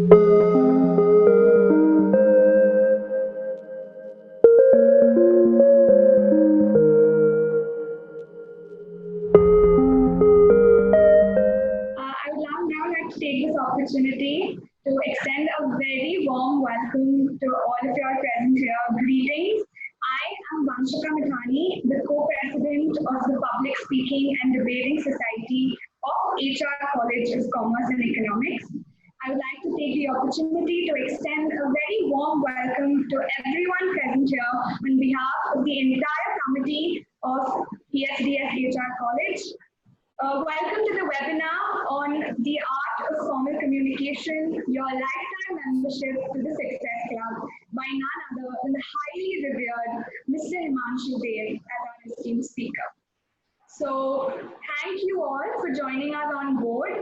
I would now like to take this opportunity to extend a very warm welcome to all of you present here. Greetings. I am Vanshika Mithani, the co-president of the Public Speaking and Debating Society of HR College of Commerce and Economics. I would like to take the opportunity to extend a very warm welcome to everyone present here on behalf of the entire committee of PSDS HR College. Welcome to the webinar on the art of formal communication, your lifetime membership to the Success Club by none other than the highly revered Mr. Himanshu Dev as our esteemed speaker. So thank you all for joining us on board,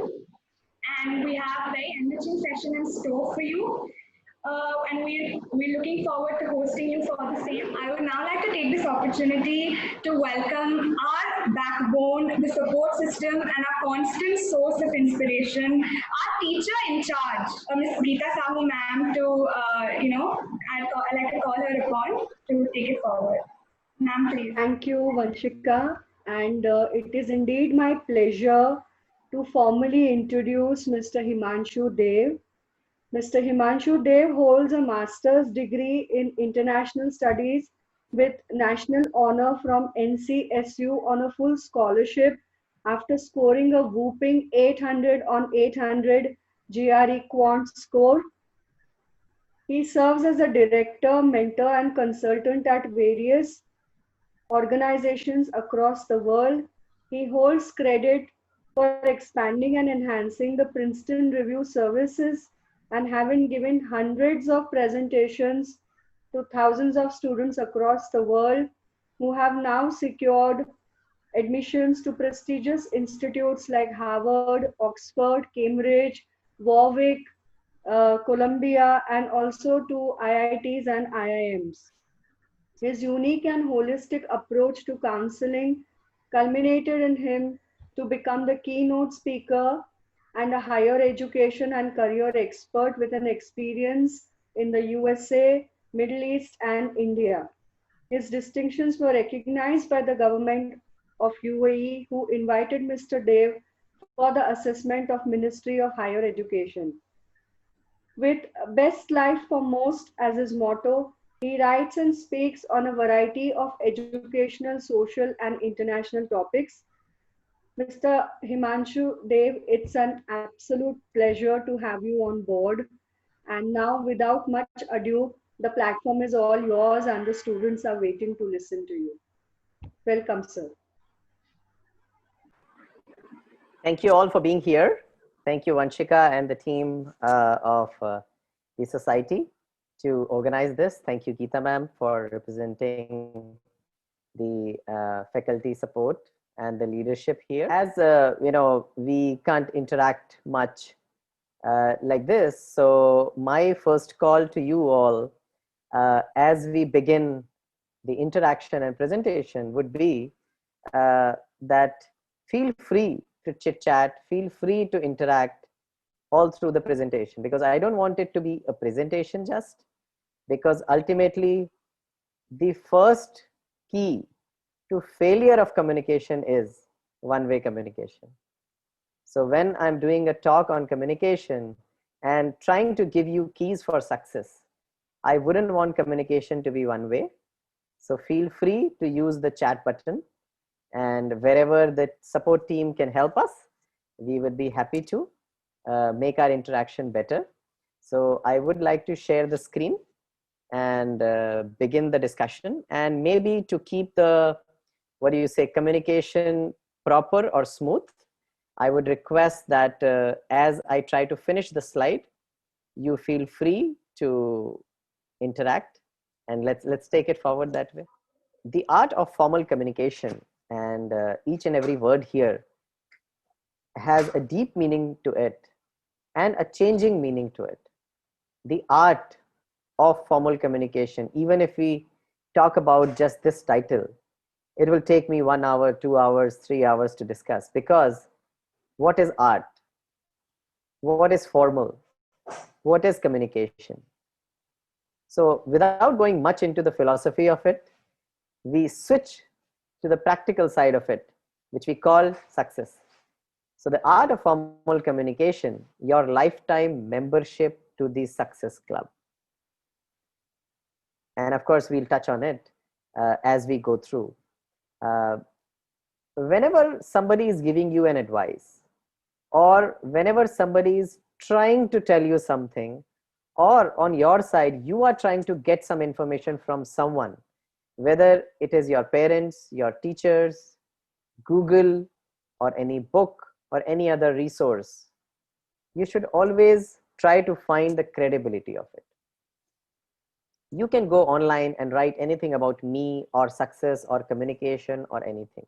and we have a very enriching session in store for you. And we're looking forward to hosting you for the same. I would now like to take this opportunity to welcome our backbone, the support system, and our constant source of inspiration, our teacher in charge, Ms. Geeta Sahu ma'am, to, I like to call her upon to take it forward. Ma'am, please. Thank you, Vanshika. And it is indeed my pleasure to formally introduce Mr. Himanshu Dev. Mr. Himanshu Dev holds a master's degree in international studies with national honor from NCSU on a full scholarship after scoring a whooping 800 on 800 GRE Quant score. He serves as a director, mentor, and consultant at various organizations across the world. He holds credit for expanding and enhancing the Princeton Review services and having given hundreds of presentations to thousands of students across the world who have now secured admissions to prestigious institutes like Harvard, Oxford, Cambridge, Warwick, Columbia, and also to IITs and IIMs. His unique and holistic approach to counseling culminated in him to become the keynote speaker and a higher education and career expert with an experience in the USA, Middle East, and India. His distinctions were recognized by the government of UAE, who invited Mr. Dev for the assessment of Ministry of Higher Education. With best life for most as his motto, he writes and speaks on a variety of educational, social, and international topics. Mr. Himanshu Dev, it's an absolute pleasure to have you on board. And now, without much ado, the platform is all yours and the students are waiting to listen to you. Welcome, sir. Thank you all for being here. Thank you, Vanshika and the team of the society to organize this. Thank you, Geeta ma'am, for representing the faculty support and the leadership here. As we can't interact much like this, so my first call to you all as we begin the interaction and presentation would be that feel free to chit chat, feel free to interact all through the presentation, because I don't want it to be a presentation just, because ultimately the first key to failure of communication is one-way communication. So when I'm doing a talk on communication and trying to give you keys for success, I wouldn't want communication to be one way. So feel free to use the chat button, and wherever the support team can help us, we would be happy to make our interaction better. So I would like to share the screen and begin the discussion, and maybe to keep the, communication proper or smooth, I would request that as I try to finish the slide, you feel free to interact, and let's take it forward that way. The art of formal communication, and each and every word here has a deep meaning to it and a changing meaning to it. The art of formal communication, even if we talk about just this title, it will take me 1 hour, 2 hours, 3 hours to discuss, because what is art? What is formal? what is communication? So without going much into the philosophy of it, we switch to the practical side of it, which we call success. So the art of formal communication, your lifetime membership to the Success Club. And of course, we'll touch on it as we go through. Whenever somebody is giving you an advice, or whenever somebody is trying to tell you something, or on your side, you are trying to get some information from someone, whether it is your parents, your teachers, Google, or any book, or any other resource, you should always try to find the credibility of it. You can go online and write anything about me or success or communication or anything.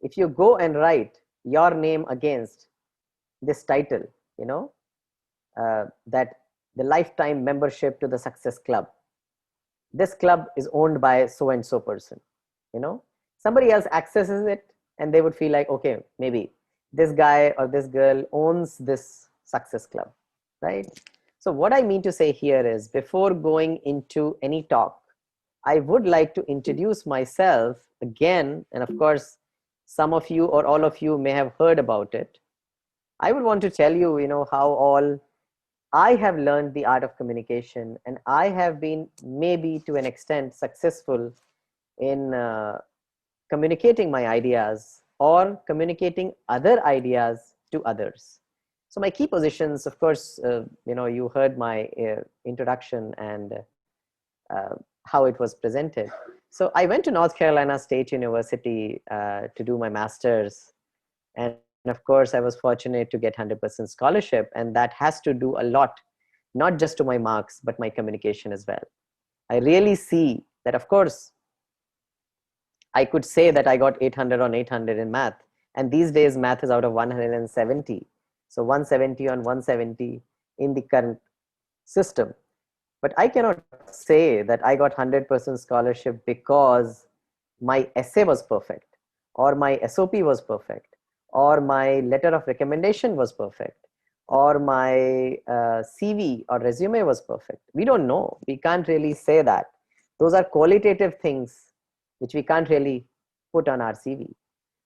If you go and write your name against this title, that the lifetime membership to the Success Club, this club is owned by so and so person, somebody else accesses it and they would feel like, okay, maybe this guy or this girl owns this Success Club, right? So what I mean to say here is, before going into any talk, I would like to introduce myself again. And of course, some of you or all of you may have heard about it. I would want to tell you, how all I have learned the art of communication, and I have been maybe to an extent successful in communicating my ideas or communicating other ideas to others. So my key positions, of course, you heard my introduction and how it was presented. So I went to North Carolina State University to do my master's. And of course, I was fortunate to get 100% scholarship. And that has to do a lot, not just to my marks, but my communication as well. I really see that, of course, I could say that I got 800 on 800 in math. And these days, math is out of 170. So 170 on 170 in the current system. But I cannot say that I got 100% scholarship because my essay was perfect, or my SOP was perfect, or my letter of recommendation was perfect, or my CV or resume was perfect. We don't know. We can't really say that. Those are qualitative things which we can't really put on our CV.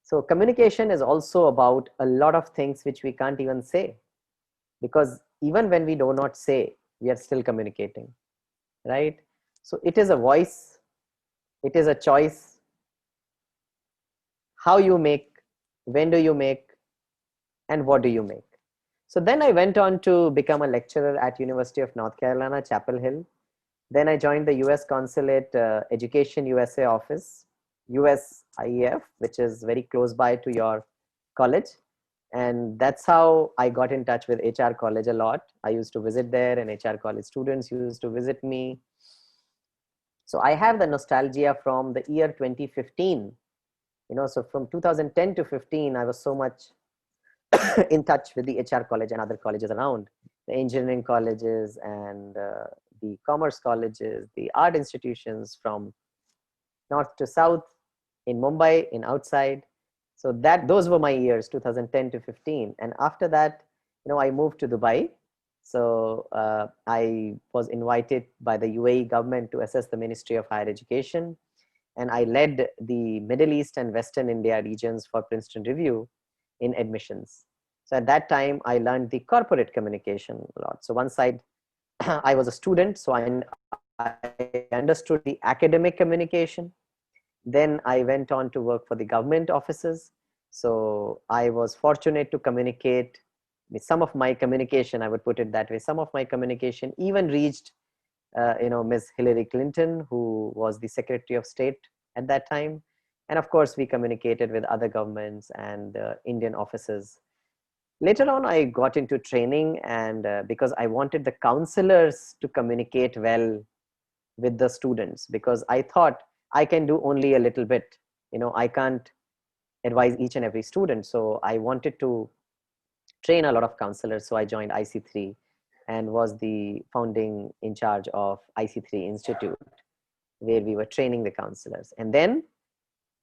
So communication is also about a lot of things which we can't even say, because even when we do not say, we are still communicating, right? So it is a voice, it is a choice. How you make, when do you make, and what do you make? So then I went on to become a lecturer at University of North Carolina, Chapel Hill. Then I joined the US Consulate Education USA office, USIEF, which is very close by to your college. And that's how I got in touch with HR College a lot. I used to visit there, and HR College students used to visit me. So I have the nostalgia from the year 2015. So from 2010 to 15, I was so much in touch with the HR College and other colleges around, the engineering colleges and the commerce colleges, the art institutions from north to south, in Mumbai, in outside. So those were my years, 2010 to 15. And after that, I moved to Dubai. So I was invited by the UAE government to assist the Ministry of Higher Education. And I led the Middle East and Western India regions for Princeton Review in admissions. So at that time, I learned the corporate communication a lot. So one side, I was a student, so I understood the academic communication. Then I went on to work for the government offices. So I was fortunate to communicate with some of my communication, I would put it that way. Some of my communication even reached, Ms. Hillary Clinton, who was the Secretary of State at that time. And of course, we communicated with other governments and Indian offices. Later on, I got into training, and because I wanted the counselors to communicate well with the students, because I thought I can do only a little bit. I can't advise each and every student. So I wanted to train a lot of counselors. So I joined IC3 and was the founding in charge of IC3 Institute, where we were training the counselors. And then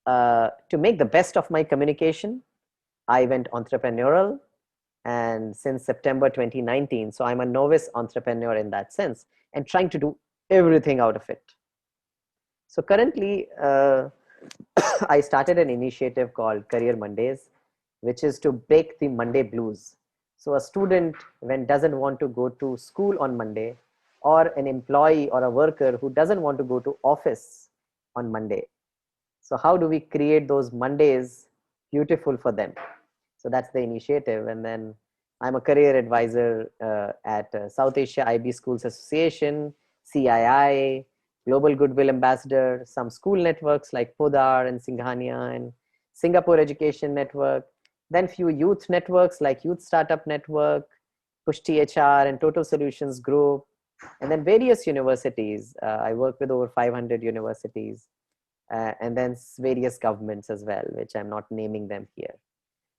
to make the best of my communication, I went entrepreneurial, and since September 2019. So I'm a novice entrepreneur in that sense and trying to do everything out of it. So currently, I started an initiative called Career Mondays, which is to break the Monday blues. So a student when doesn't want to go to school on Monday, or an employee or a worker who doesn't want to go to office on Monday. So how do we create those Mondays beautiful for them? So that's the initiative. And then I'm a career advisor at South Asia IB Schools Association, CII, Global Goodwill Ambassador, some school networks like Podar and Singhania and Singapore Education Network, then few youth networks like Youth Startup Network, Push THR and Total Solutions Group, and then various universities. I work with over 500 universities, and then various governments as well, which I'm not naming them here.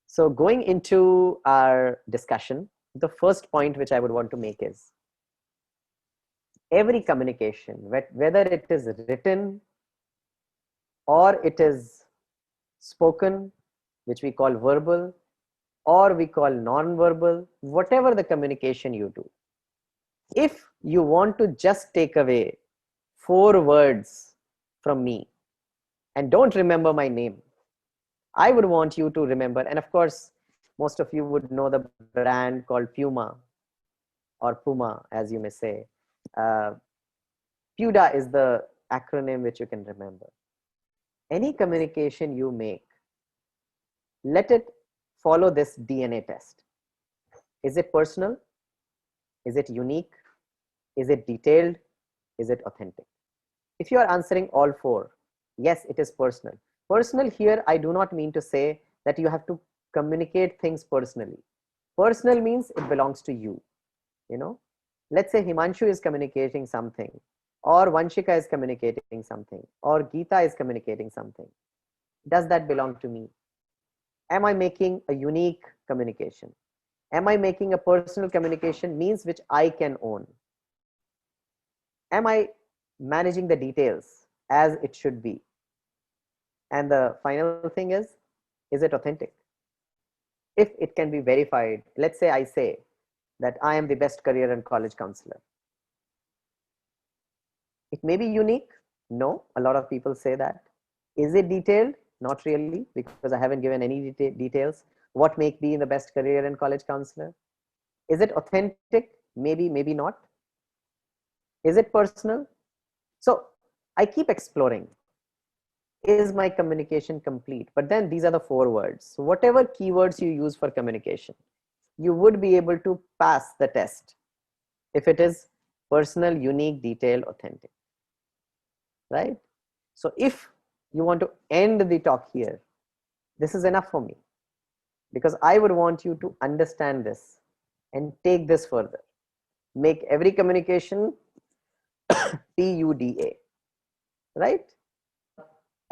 So going into our discussion, the first point which I would want to make is every communication, whether it is written or it is spoken, which we call verbal, or we call non-verbal, whatever the communication you do, if you want to just take away 4 words from me and don't remember my name, I would want you to remember, and of course, most of you would know the brand called Puma or Puma, as you may say. PUDA is the acronym which you can remember. Any communication you make, let it follow this DNA test. Is it personal? Is it unique? Is it detailed? Is it authentic? If you are answering all 4, yes, it is personal. Personal here, I do not mean to say that you have to communicate things personally. Personal means it belongs to you. You know, let's say Himanshu is communicating something, or Vanshika is communicating something, or Geeta is communicating something. Does that belong to me? Am I making a unique communication? Am I making a personal communication, means which I can own? Am I managing the details as it should be? And the final thing is it authentic? If it can be verified, let's say I say that I am the best career and college counselor. It may be unique. No, a lot of people say that. Is it detailed? Not really, because I haven't given any details. What make me the best career and college counselor? Is it authentic? Maybe, maybe not. Is it personal? So I keep exploring. Is my communication complete? But then these are the 4 words. So whatever keywords you use for communication, you would be able to pass the test if it is personal, unique, detailed, authentic, right? So if you want to end the talk here, this is enough for me, because I would want you to understand this and take this further. Make every communication PUDA, right?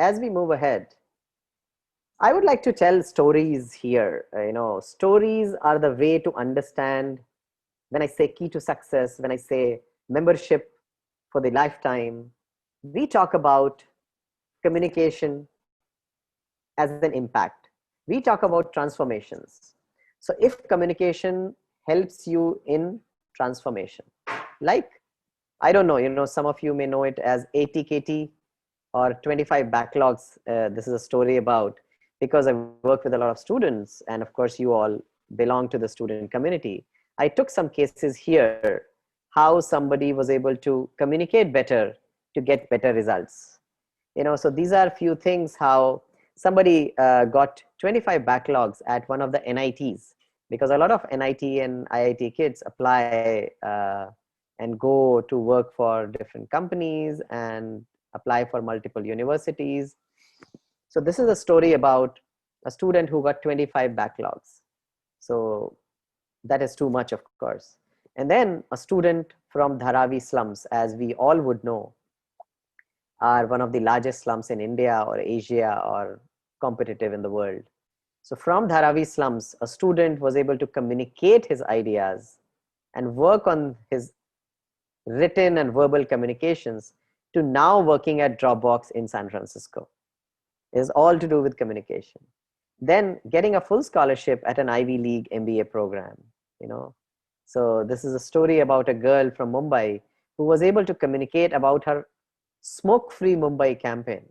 As we move ahead, I would like to tell stories here. Stories are the way to understand. When I say key to success, when I say membership for the lifetime, we talk about communication as an impact. We talk about transformations. So if communication helps you in transformation, like, I don't know, some of you may know it as ATKT or 25 backlogs. This is a story about, because I work with a lot of students, and of course you all belong to the student community. I took some cases here, how somebody was able to communicate better to get better results. So these are a few things, how somebody got 25 backlogs at one of the NITs, because a lot of NIT and IIT kids apply and go to work for different companies and apply for multiple universities. So this is a story about a student who got 25 backlogs. So that is too much, of course. And then a student from Dharavi slums, as we all would know, are one of the largest slums in India or Asia or competitive in the world. So from Dharavi slums, a student was able to communicate his ideas and work on his written and verbal communications to now working at Dropbox in San Francisco. It is all to do with communication. then getting a full scholarship at an Ivy League MBA program, you know. So this is a story about a girl from Mumbai who was able to communicate about her smoke-free Mumbai campaign,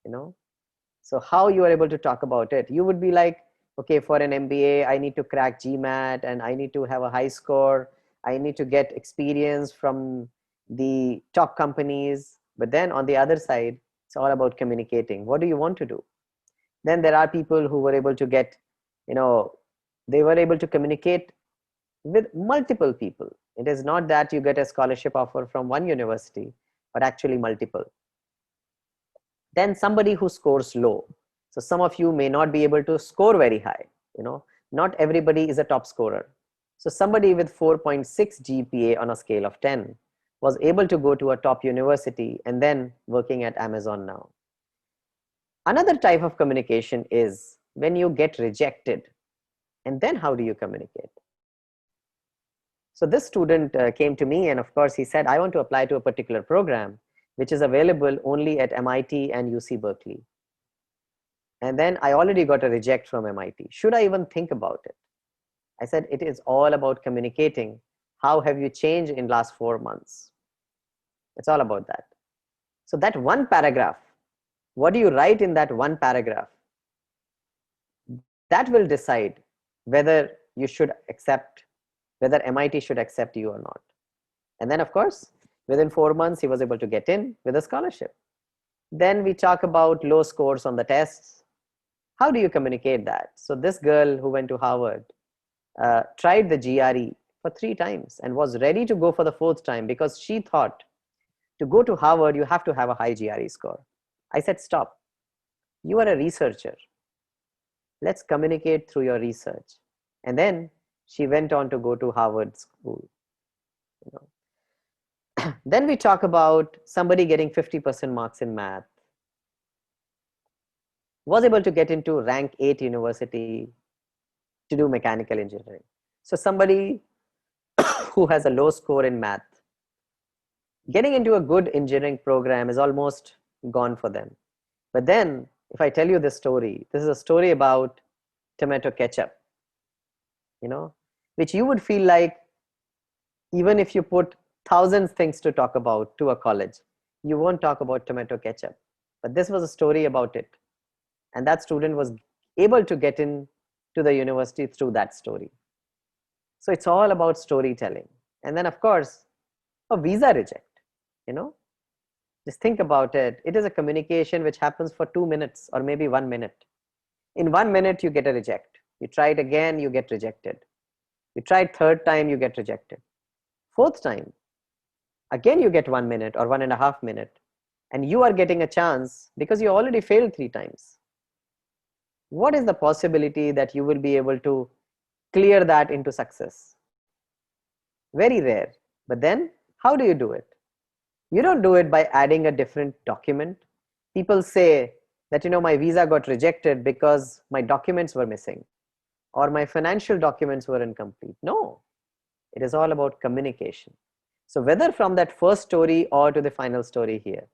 you know. So how you are able to talk about it? You would be like, okay, for an MBA, I need to crack GMAT and I need to have a high score. I need to get experience from the top companies. But then on the other side, it's all about communicating. What do you want to do? Then there are people who were able to get, you know, they were able to communicate with multiple people. It is not that you get a scholarship offer from one university, but actually multiple. Then somebody who scores low. So some of you may not be able to score very high, you know, not everybody is a top scorer. So somebody with 4.6 GPA on a scale of 10 was able to go to a top university and then working at Amazon now. Another type of communication is when you get rejected, and then how do you communicate? So this student came to me, and of course he said, I want to apply to a particular program which is available only at MIT and UC Berkeley. And then I already got a reject from MIT. Should I even think about it? I said, it is all about communicating. How have you changed in last 4 months? It's all about that. So that one paragraph, what do you write in that one paragraph? That will decide whether you should accept, whether MIT should accept you or not. And then of course, within 4 months, he was able to get in with a scholarship. Then we talk about low scores on the tests. How do you communicate that? So this girl who went to Harvard tried the GRE for 3 times and was ready to go for the 4th time because she thought to go to Harvard, you have to have a high GRE score. I said, stop. You are a researcher. Let's communicate through your research. And then she went on to go to Harvard School. You know. Then we talk about somebody getting 50% marks in math, was able to get into rank 8 university to do mechanical engineering. So somebody who has a low score in math, getting into a good engineering program is almost gone for them. But then if I tell you this story, this is a story about tomato ketchup, you know, which you would feel like even if you put thousands things to talk about to a college, you won't talk about tomato ketchup. But this was a story about it. And that student was able to get in to the university through that story. So it's all about storytelling. And then of course, a visa reject, you know, just think about it. It is a communication which happens for 2 minutes or maybe 1 minute. In 1 minute, you get a reject. You try it again, you get rejected. You try it 3rd time, you get rejected. 4th time, again, you get 1 minute or 1.5 minutes, and you are getting a chance because you already failed 3 times. What is the possibility that you will be able to clear that into success? Very rare. But then how do you do it? You don't do it by adding a different document. People say that, you know, my visa got rejected because my documents were missing or my financial documents were incomplete. No, it is all about communication. So whether from that first story or to the final story here,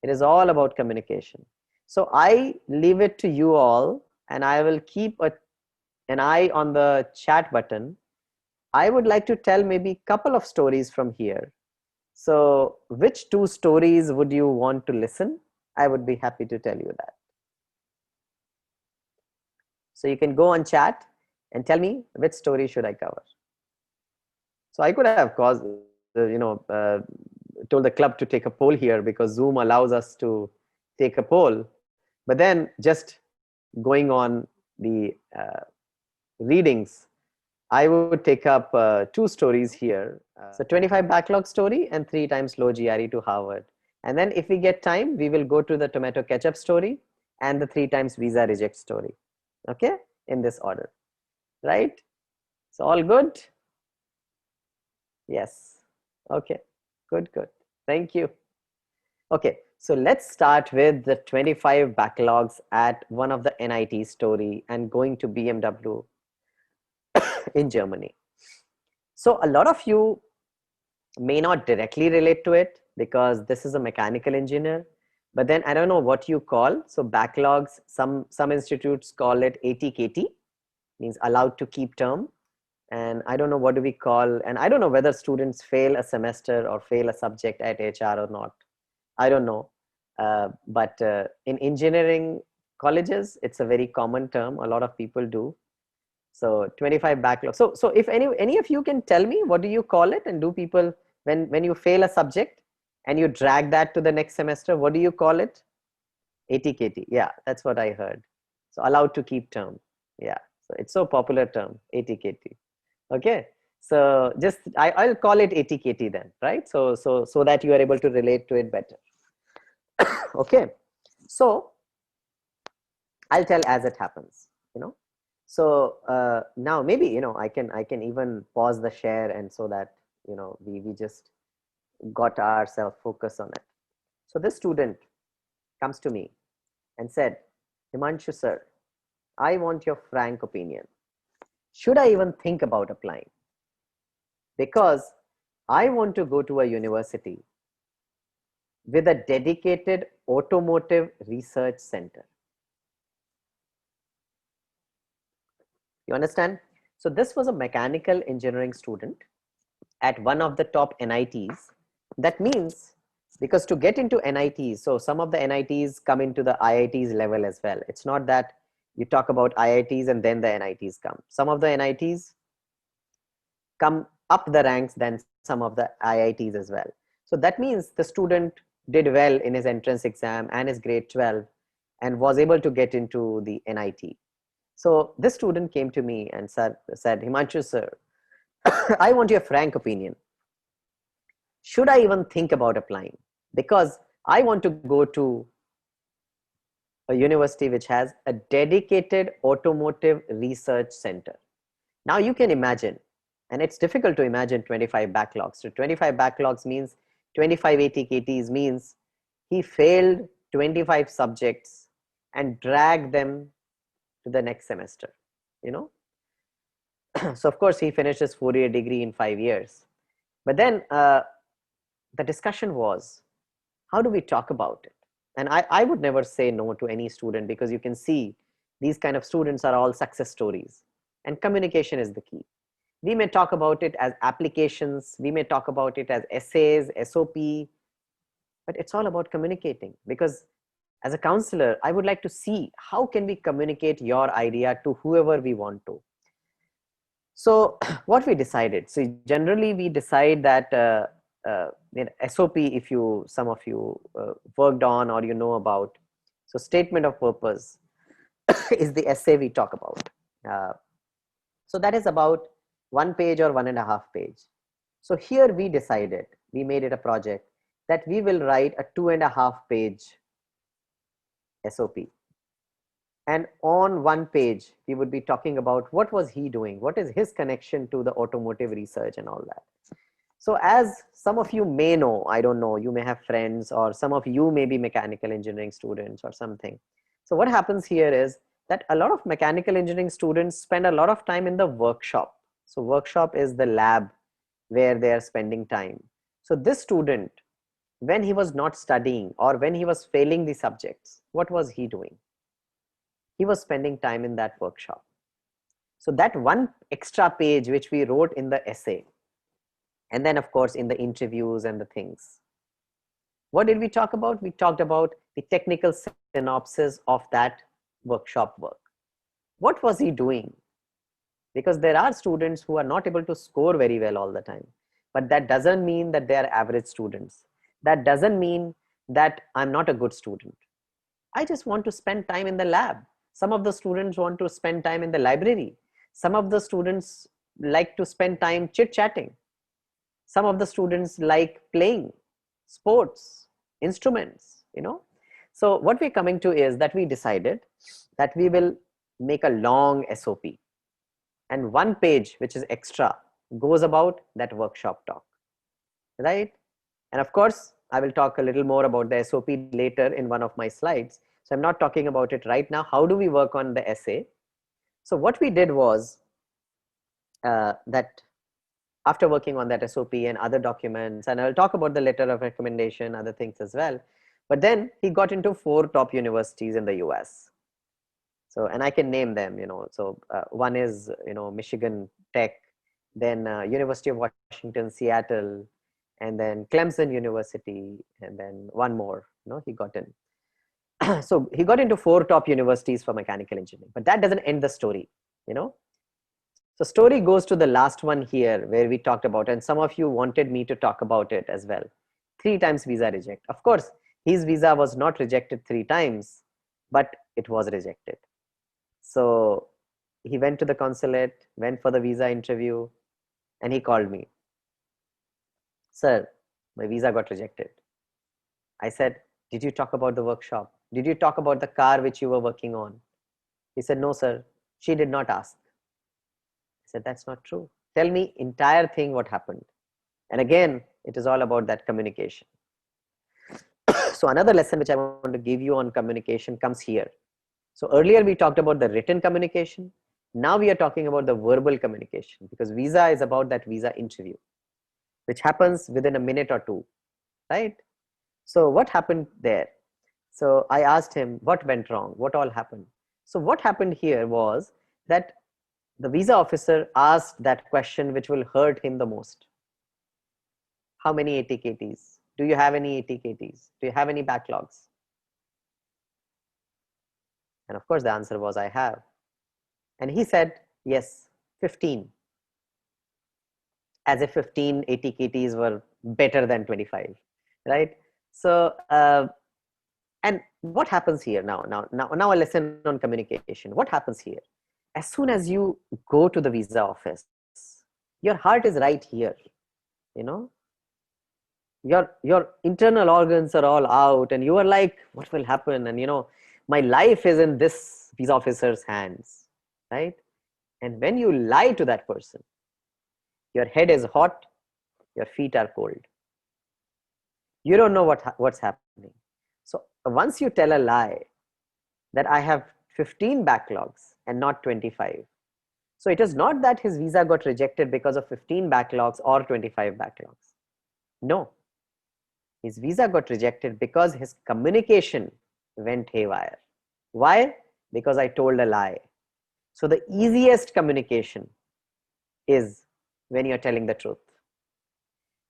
it is all about communication. So I leave it to you all, and I will keep an eye on the chat button. I would like to tell maybe a couple of stories from here. So which 2 stories would you want to listen? I would be happy to tell you that. So you can go on chat and tell me which story should I cover. So I could have caused, told the club to take a poll here because Zoom allows us to take a poll. But then just going on the readings, I would take up 2 stories here. So 25 backlog story and 3 times low GRE to Harvard. And then if we get time, we will go to the tomato ketchup story and the 3 times visa reject story. Okay, in this order, right? So all good? Yes. Okay, good. Thank you. Okay, so let's start with the 25 backlogs at one of the NIT story and going to BMW in Germany. So a lot of you may not directly relate to it because this is a mechanical engineer, but then I don't know what you call. So backlogs, some institutes call it ATKT, means allowed to keep term. And I don't know what do we call, and I don't know whether students fail a semester or fail a subject at HR or not. I don't know. But in engineering colleges, it's a very common term. A lot of people do. So 25 backlog. So if any of you can tell me, what do you call it? And do people, when you fail a subject and you drag that to the next semester, what do you call it? ATKT. Yeah, that's what I heard. So allowed to keep term. Yeah. So it's so popular term, ATKT. Okay. So just I'll call it ATKT then, right? So that you are able to relate to it better. Okay. So I'll tell as it happens, you know. So now maybe, you know, I can even pause the share, and so that, you know, we just got ourselves focused on it. So this student comes to me and said, Himanshu sir, I want your frank opinion. Should I even think about applying? Because I want to go to a university with a dedicated automotive research center. You understand? So this was a mechanical engineering student at one of the top NITs. That means, because to get into NITs, so some of the NITs come into the IITs level as well. It's not that you talk about IITs and then the NITs come. Some of the NITs come up the ranks than some of the IITs as well. So that means the student did well in his entrance exam and his grade 12 and was able to get into the NIT. So this student came to me and said, Himanshu sir, I want your frank opinion. Should I even think about applying? Because I want to go to a university which has a dedicated automotive research center. Now you can imagine, and it's difficult to imagine 25 backlogs. So 25 backlogs means 25 ATKTs, means he failed 25 subjects and dragged them to the next semester, you know. So of course he finished his 4-year degree in 5 years. But then the discussion was, how do we talk about it? And I would never say no to any student, because you can see these kind of students are all success stories, and communication is the key. We may talk about it as applications, we may talk about it as essays, SOP, but it's all about communicating. Because as a counselor, I would like to see how can we communicate your idea to whoever we want to. So what we decided, so generally we decide that SOP, if some of you worked on or you know about, so statement of purpose is the essay we talk about. So that is about 1 page or 1.5 page. So here we decided, we made it a project that we will write a 2.5 page SOP. And on 1 page, we would be talking about what was he doing, what is his connection to the automotive research and all that. So as some of you may know, I don't know, you may have friends, or some of you may be mechanical engineering students or something. So what happens here is that a lot of mechanical engineering students spend a lot of time in the workshop. So workshop is the lab where they are spending time. So this student, when he was not studying or when he was failing the subjects, what was he doing? He was spending time in that workshop. So that 1 extra page which we wrote in the essay, and then of course in the interviews and the things, what did we talk about? We talked about the technical synopsis of that workshop work. What was he doing? Because there are students who are not able to score very well all the time, but that doesn't mean that they are average students. That doesn't mean that I'm not a good student. I just want to spend time in the lab. Some of the students want to spend time in the library. Some of the students like to spend time chit-chatting. Some of the students like playing sports, instruments, you know. So what we're coming to is that we decided that we will make a long SOP, and 1 page, which is extra, goes about that workshop talk, right? And of course, I will talk a little more about the SOP later in one of my slides. So I'm not talking about it right now. How do we work on the essay? So what we did was that after working on that SOP and other documents, and I'll talk about the letter of recommendation, other things as well. But then he got into 4 top universities in the US. So, and I can name them, so one is, Michigan Tech, then University of Washington, Seattle, and then Clemson University, and then one more, he got in. So he got into 4 top universities for mechanical engineering, but that doesn't end the story, So story goes to the last one here where we talked about, and some of you wanted me to talk about it as well. 3 times visa reject. Of course, his visa was not rejected 3 times, but it was rejected. So he went to the consulate, went for the visa interview, and he called me. Sir, my visa got rejected. I said, did you talk about the workshop? Did you talk about the car which you were working on? He said, no, sir. She did not ask. I said, that's not true. Tell me entire thing what happened. And again, it is all about that communication. So another lesson which I want to give you on communication comes here. So earlier we talked about the written communication. Now we are talking about the verbal communication, because visa is about that visa interview, which happens within a minute or 2, right? So what happened there? So I asked him what went wrong, what all happened. So what happened here was that the visa officer asked that question which will hurt him the most. How many ATKTs? Do you have any ATKTs? Do you have any backlogs? And of course the answer was, I have. And he said, yes, 15. As if 15 ATKTs were better than 25, right? So, and what happens here now a lesson on communication. What happens here? As soon as you go to the visa office, your heart is right here, your internal organs are all out, and you are like, what will happen? And my life is in this visa officer's hands, right? And when you lie to that person, your head is hot, your feet are cold. You don't know what's happening. So once you tell a lie that I have 15 backlogs and not 25, so it is not that his visa got rejected because of 15 backlogs or 25 backlogs. No, his visa got rejected because his communication went haywire. Why? Because I told a lie. So the easiest communication is when you're telling the truth.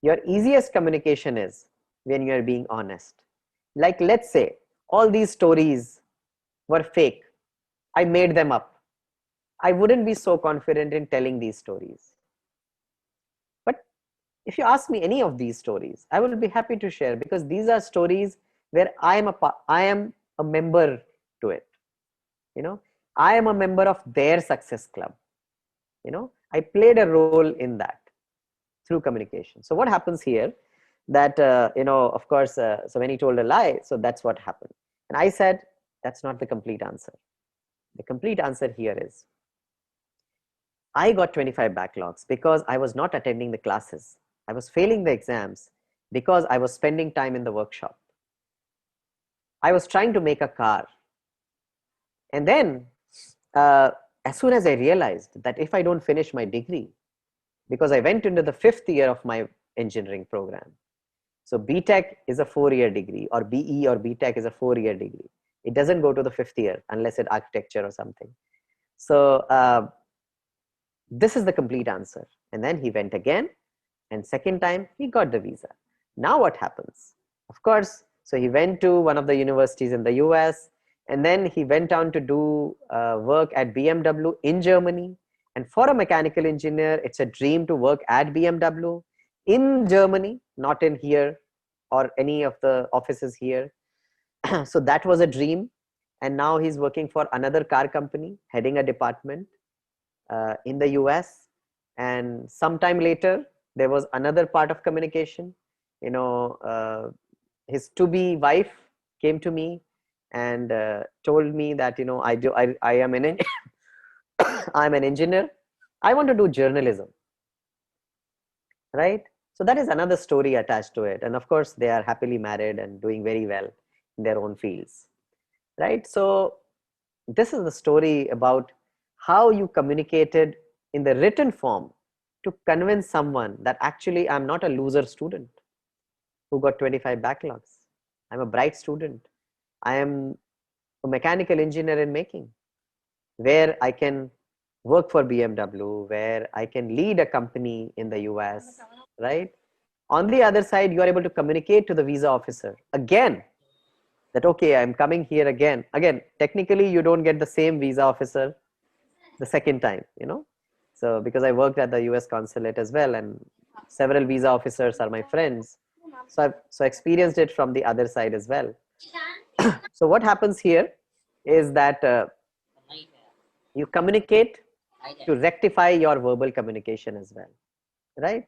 Your easiest communication is when you're being honest. Like, let's say all these stories were fake. I made them up. I wouldn't be so confident in telling these stories. But if you ask me any of these stories, I will be happy to share, because these are stories where I am a member to it. I am a member of their success club. I played a role in that through communication. So what happens here? That of course, so when he told a lie, so that's what happened. And I said, that's not the complete answer. The complete answer here is, I got 25 backlogs because I was not attending the classes. I was failing the exams because I was spending time in the workshop. I was trying to make a car. And then as soon as I realized that if I don't finish my degree, because I went into the 5th year of my engineering program. So BTech is a 4-year degree, or BE or BTech is a 4-year degree. It doesn't go to the 5th year unless it's architecture or something. So this is the complete answer. And then he went again, and second time he got the visa. Now what happens? Of course, so he went to one of the universities in the US, and then he went on to do work at BMW in Germany. And for a mechanical engineer, it's a dream to work at BMW in Germany, not in here or any of the offices here. So that was a dream. And now he's working for another car company, heading a department in the US. And sometime later, there was another part of communication. His to-be wife came to me and told me that, I am an I'm an engineer. I want to do journalism, right? So that is another story attached to it. And of course, they are happily married and doing very well in their own fields, right? So this is the story about how you communicated in the written form to convince someone that actually I'm not a loser student who got 25 backlogs. I'm a bright student. I am a mechanical engineer in making, where I can work for BMW, where I can lead a company in the US, right? On the other side, you are able to communicate to the visa officer again that, okay, I'm coming here again. Again, technically, you don't get the same visa officer the second time, you know. So because I worked at the US consulate as well, and several visa officers are my friends. So I've experienced it from the other side as well. So what happens here is that you communicate to rectify your verbal communication as well, right?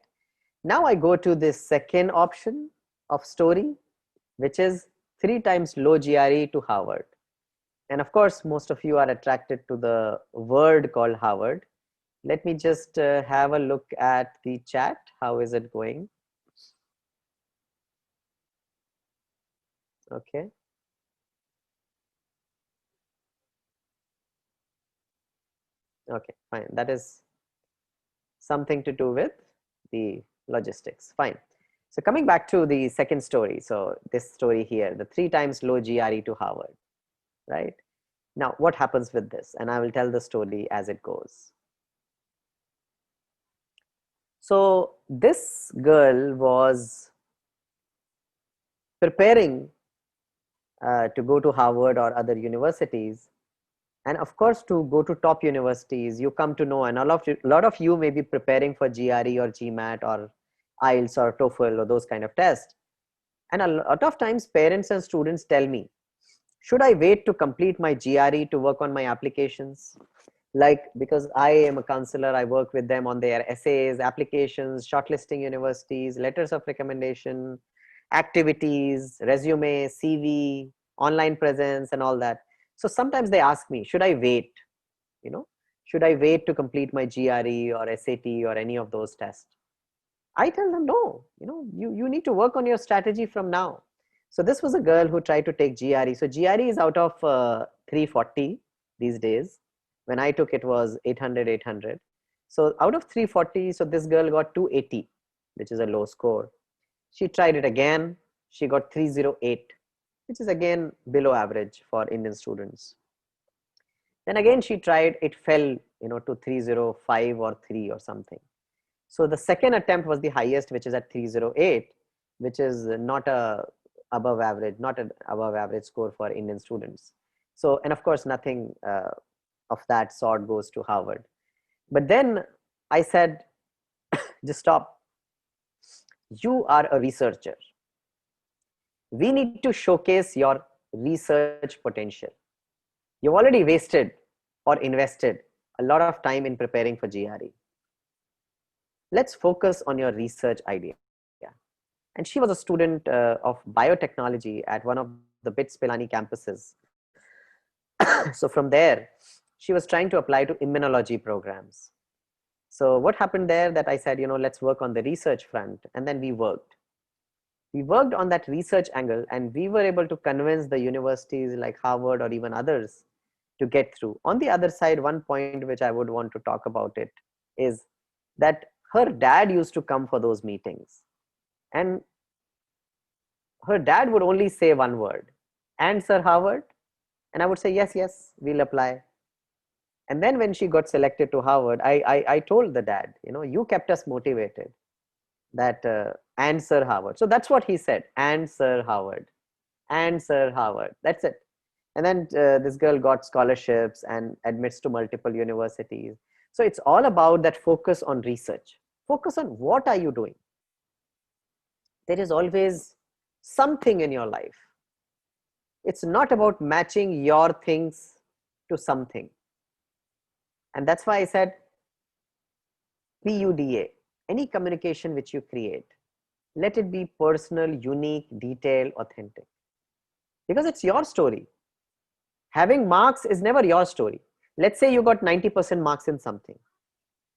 Now I go to this second option of story, which is 3 times low GRE to Harvard. And of course, most of you are attracted to the word called Harvard. Let me just have a look at the chat. How is it going? Okay. Okay, fine. That is something to do with the logistics. Fine. So coming back to the second story. So this story here, the 3 times low GRE to Harvard, right? Now, what happens with this? And I will tell the story as it goes. So this girl was preparing to go to Harvard or other universities. And of course, to go to top universities, you come to know, and a lot of you may be preparing for GRE or GMAT or IELTS or TOEFL or those kind of tests. And a lot of times parents and students tell me, should I wait to complete my GRE to work on my applications? Like, because I am a counselor, I work with them on their essays, applications, shortlisting universities, letters of recommendation, activities, resume, CV, online presence, and all that. So sometimes they ask me, should I wait? You know, should I wait to complete my GRE or SAT or any of those tests? I tell them, no, you know, you need to work on your strategy from now. So this was a girl who tried to take GRE. So GRE is out of 340 these days. When I took it was 800, 800. So out of 340, so this girl got 280, which is a low score. She tried it again. She got 308, which is again below average for Indian students. Then again she tried, it fell, you know, to 305 or 3 or something. So the second attempt was the highest, which is at 308, which is not a above average, not an above average score for Indian students. So, and of course, nothing of that sort goes to Harvard. But then I said, just stop. You are a researcher. We need to showcase your research potential. You've already wasted or invested a lot of time in preparing for GRE. Let's focus on your research idea. And she was a student of biotechnology at one of the BITS Pilani campuses. So from there, she was trying to apply to immunology programs. So what happened there, that I said, you know, let's work on the research front. And then we worked. We worked on that research angle, and we were able to convince the universities like Harvard or even others to get through. On the other side, one point which I would want to talk about it is that her dad used to come for those meetings, and her dad would only say one word, "And Sir Harvard?" And I would say, yes, yes, we'll apply. And then when she got selected to Harvard, I told the dad, you know, you kept us motivated, that and Sir Harvard. So that's what he said, and Sir Harvard, and Sir Harvard. That's it. And then this girl got scholarships and admits to multiple universities. So it's all about that focus on research. Focus on what are you doing. There is always something in your life. It's not about matching your things to something. And that's why I said PUDA, any communication which you create, let it be personal, unique, detailed, authentic. Because it's your story. Having marks is never your story. Let's say you got 90% marks in something.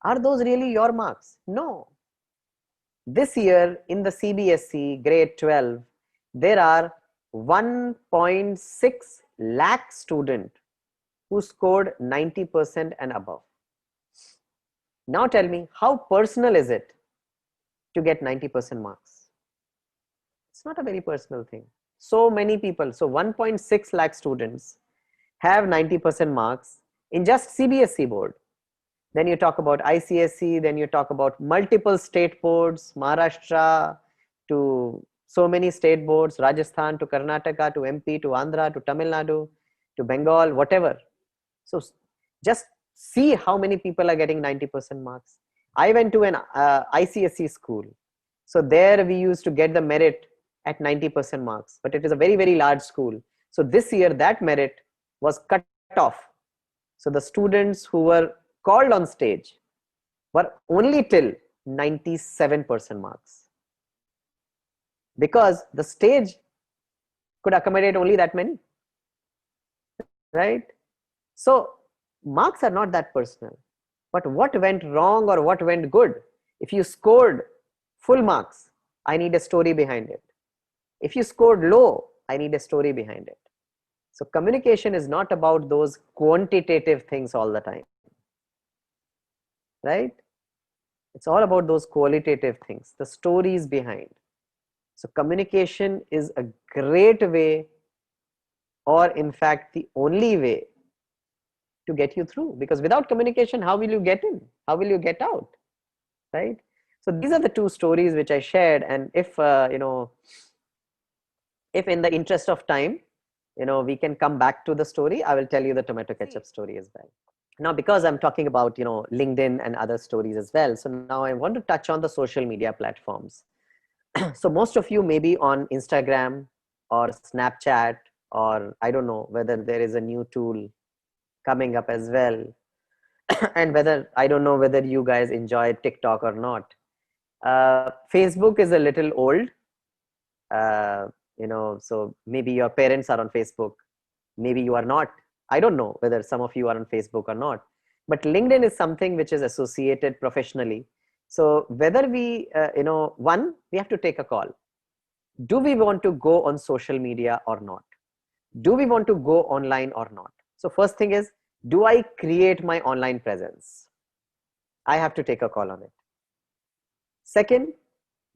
Are those really your marks? No. This year in the CBSE grade 12, there are 1.6 lakh students who scored 90% and above. Now tell me, how personal is it to get 90% marks? It's not a very personal thing. So many people. So 1.6 lakh students have 90% marks in just CBSE board. Then you talk about ICSE, then you talk about multiple state boards, Maharashtra to so many state boards, Rajasthan to Karnataka to MP to Andhra to Tamil Nadu to Bengal, whatever. So just see how many people are getting 90% marks. I went to an ICSE school. So there we used to get the merit at 90% marks, but it is a very, very large school. So this year that merit was cut off. So the students who were called on stage were only till 97% marks, because the stage could accommodate only that many, right? So marks are not that personal, but what went wrong or what went good? If you scored full marks, I need a story behind it. If you scored low, I need a story behind it. So communication is not about those quantitative things all the time, right? It's all about those qualitative things, the stories behind. So communication is a great way, or in fact the only way to get you through, because without communication, how will you get in? How will you get out, right? So these are the two stories which I shared. And if if in the interest of time, we can come back to the story, I will tell you the tomato ketchup story as well. Now, because I'm talking about, LinkedIn and other stories as well. So now I want to touch on the social media platforms. So most of you may be on Instagram or Snapchat, or I don't know whether there is a new tool coming up as well. And I don't know whether you guys enjoy TikTok or not. Facebook is a little old. So maybe your parents are on Facebook, maybe you are not. I don't know whether some of you are on Facebook or not, but LinkedIn is something which is associated professionally. So whether we, we have to take a call. Do we want to go on social media or not? Do we want to go online or not? So first thing is, do I create my online presence? I have to take a call on it. Second,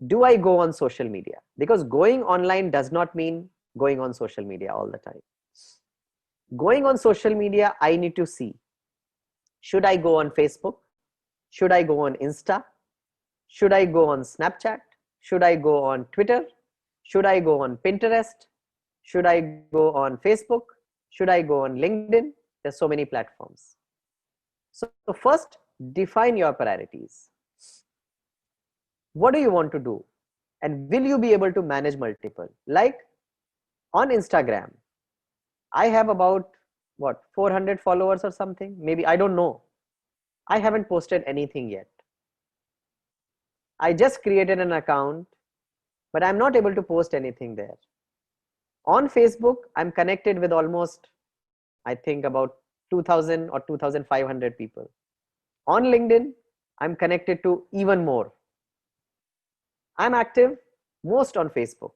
do I go on social media? Because going online does not mean going on social media all the time. Going on social media, I need to see, should I go on Facebook? Should I go on Insta? Should I go on Snapchat? Should I go on Twitter? Should I go on Pinterest? Should I go on Facebook? Should I go on LinkedIn? There's so many platforms. So first, define your priorities. What do you want to do? And will you be able to manage multiple? Like on Instagram, I have about 400 followers or something, maybe, I don't know. I haven't posted anything yet. I just created an account, but I'm not able to post anything there. On Facebook, I'm connected with almost, I think, about 2000 or 2500 people. On LinkedIn, I'm connected to even more. I'm active most on Facebook.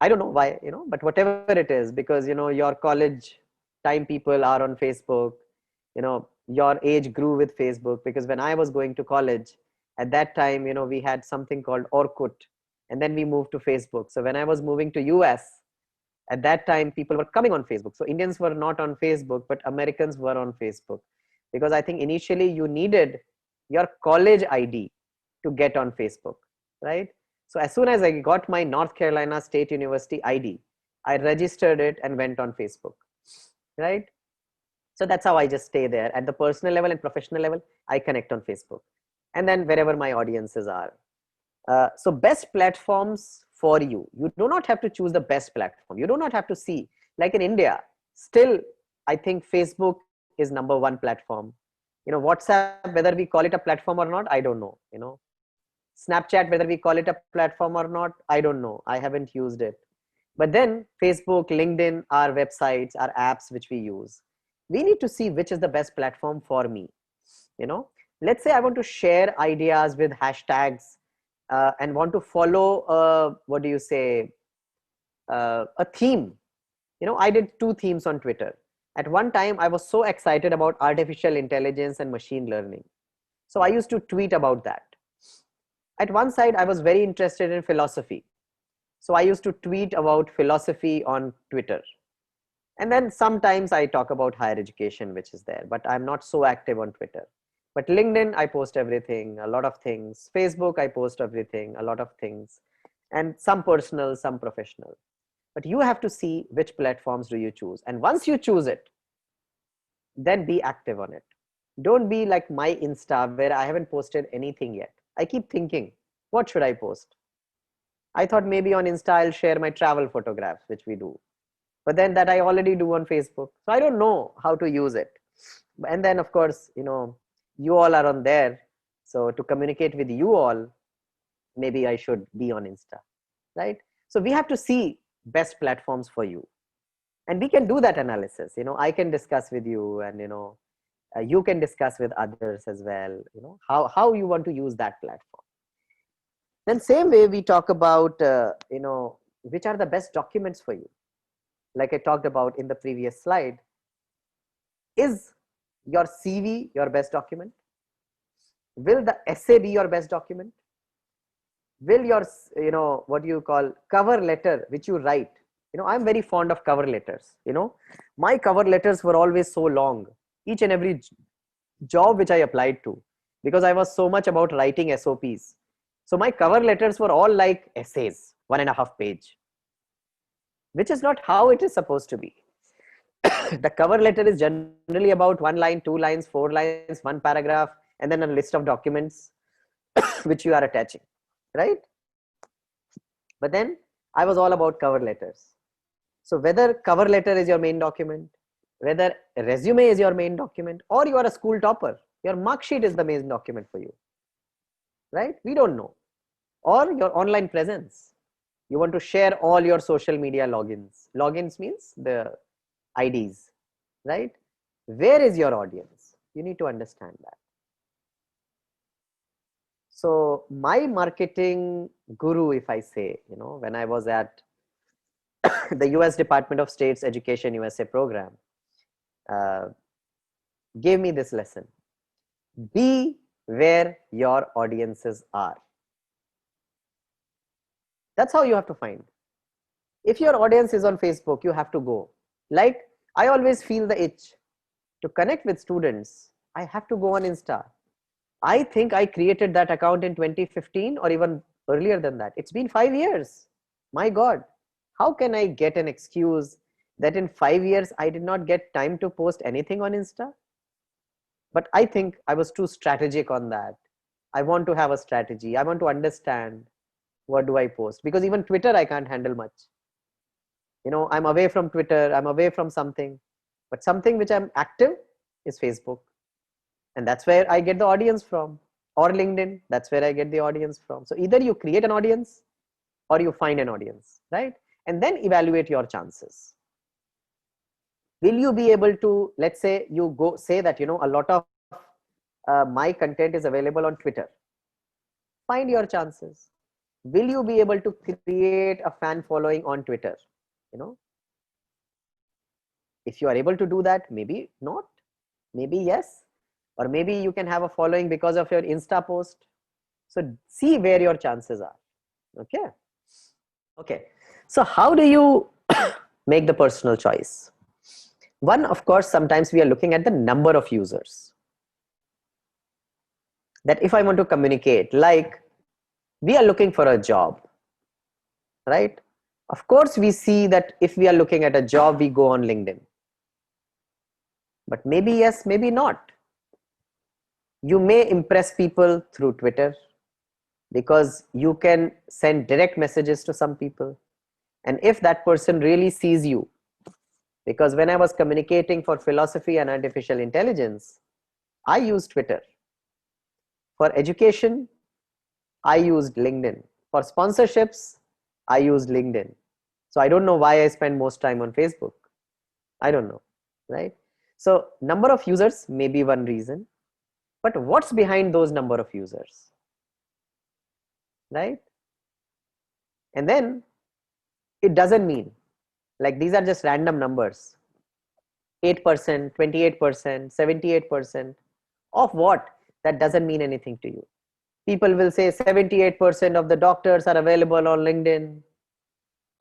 I don't know why, but whatever it is, because, your college time people are on Facebook, your age grew with Facebook, because when I was going to college at that time, we had something called Orkut, and then we moved to Facebook. So when I was moving to US, at that time, people were coming on Facebook. So Indians were not on Facebook, but Americans were on Facebook, because I think initially you needed your college ID to get on Facebook, right? So as soon as I got my North Carolina State University ID, I registered it and went on Facebook, right? So that's how I just stay there. At the personal level and professional level, I connect on Facebook, and then wherever my audiences are. So best platforms for you. You do not have to choose the best platform. You do not have to see, like in India, still, I think Facebook is #1 platform. WhatsApp, whether we call it a platform or not, I don't know. Snapchat, whether we call it a platform or not, I don't know. I haven't used it. But then Facebook, LinkedIn are websites, are apps which we use. We need to see which is the best platform for me. Let's say I want to share ideas with hashtags and want to follow, a theme. I did 2 themes on Twitter. At one time, I was so excited about artificial intelligence and machine learning. So I used to tweet about that. At one side, I was very interested in philosophy. So I used to tweet about philosophy on Twitter. And then sometimes I talk about higher education, which is there, but I'm not so active on Twitter. But LinkedIn, I post everything, a lot of things. Facebook, I post everything, a lot of things. And some personal, some professional. But you have to see which platforms do you choose. And once you choose it, then be active on it. Don't be like my Insta where I haven't posted anything yet. I keep thinking, what should I post? I thought maybe on Insta I'll share my travel photographs, which we do. But then that I already do on Facebook. So I don't know how to use it. And then of course, you all are on there. So to communicate with you all, maybe I should be on Insta, right? So we have to see best platforms for you. And we can do that analysis. I can discuss with you, and you can discuss with others as well, how you want to use that platform. Then same way we talk about, which are the best documents for you. Like I talked about in the previous slide, is your CV your best document? Will the essay be your best document? Will your, what you call cover letter, which you write, I'm very fond of cover letters. My cover letters were always so long, each and every job which I applied to, because I was so much about writing SOPs. So my cover letters were all like essays, 1.5 page, which is not how it is supposed to be. The cover letter is generally about 1 line, 2 lines, 4 lines, 1 paragraph, and then a list of documents which you are attaching, right? But then I was all about cover letters. So whether cover letter is your main document, whether a resume is your main document, or you are a school topper, your mark sheet is the main document for you, right? We don't know. Or your online presence. You want to share all your social media logins. Logins means the IDs, right? Where is your audience? You need to understand that. So my marketing guru, if I say, when I was at the US Department of State's Education USA program, gave me this lesson. Be where your audiences are. That's how you have to find. If your audience is on Facebook, you have to go. Like I always feel the itch to connect with students. I have to go on Insta. I think I created that account in 2015 or even earlier than that. It's been 5 years. My God, how can I get an excuse that in 5 years I did not get time to post anything on Insta? But I think I was too strategic on that. I want to have a strategy. I want to understand what do I post, because even Twitter I can't handle much. I'm away from Twitter, I'm away from something, but something which I'm active is Facebook. And that's where I get the audience from, or LinkedIn, that's where I get the audience from. So either you create an audience or you find an audience, right? And then evaluate your chances. Will you be able to, let's say you go say that, a lot of my content is available on Twitter. Find your chances. Will you be able to create a fan following on Twitter? If you are able to do that, maybe not, maybe yes, or maybe you can have a following because of your Insta post. So see where your chances are. Okay. So how do you make the personal choice? One, of course, sometimes we are looking at the number of users. That if I want to communicate, like we are looking for a job, right? Of course, we see that if we are looking at a job, we go on LinkedIn. But maybe yes, maybe not. You may impress people through Twitter because you can send direct messages to some people. And if that person really sees you, because when I was communicating for philosophy and artificial intelligence, I used Twitter. For education, I used LinkedIn. For sponsorships, I used LinkedIn. So I don't know why I spend most time on Facebook. I don't know, right? So number of users may be one reason, but what's behind those number of users, right? And then it doesn't mean like these are just random numbers. 8%, 28%, 78% of what? That doesn't mean anything to you. People will say 78% of the doctors are available on LinkedIn.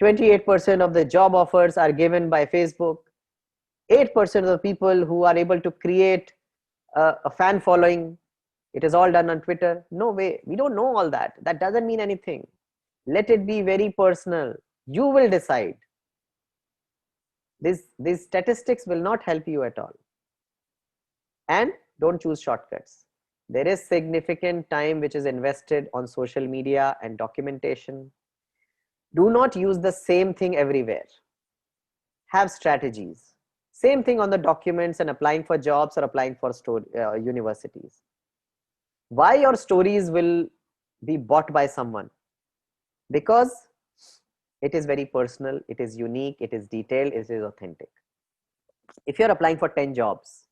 28% of the job offers are given by Facebook. 8% of the people who are able to create a fan following, it is all done on Twitter. No way. We don't know all that. That doesn't mean anything. Let it be very personal. You will decide. These statistics will not help you at all. And don't choose shortcuts. There is significant time which is invested on social media and documentation. Do not use the same thing everywhere. Have strategies. Same thing on the documents and applying for jobs or applying for universities. Why your stories will be bought by someone? Because it is very personal, it is unique, it is detailed, it is authentic. If you're applying for 10 jobs,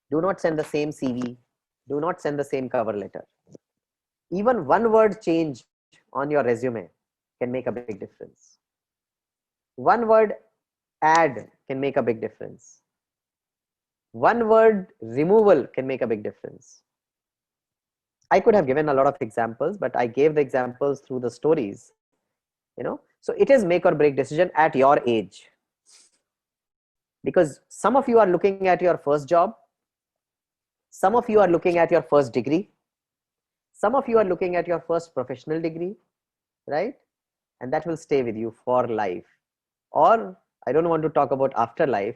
do not send the same CV, do not send the same cover letter. Even one word change on your resume can make a big difference. One word add can make a big difference. One word removal can make a big difference. I could have given a lot of examples, but I gave the examples through the stories, so it is make or break decision at your age, because some of you are looking at your first job, some of you are looking at your first degree, some of you are looking at your first professional degree, right? And that will stay with you for life. Or I don't want to talk about afterlife,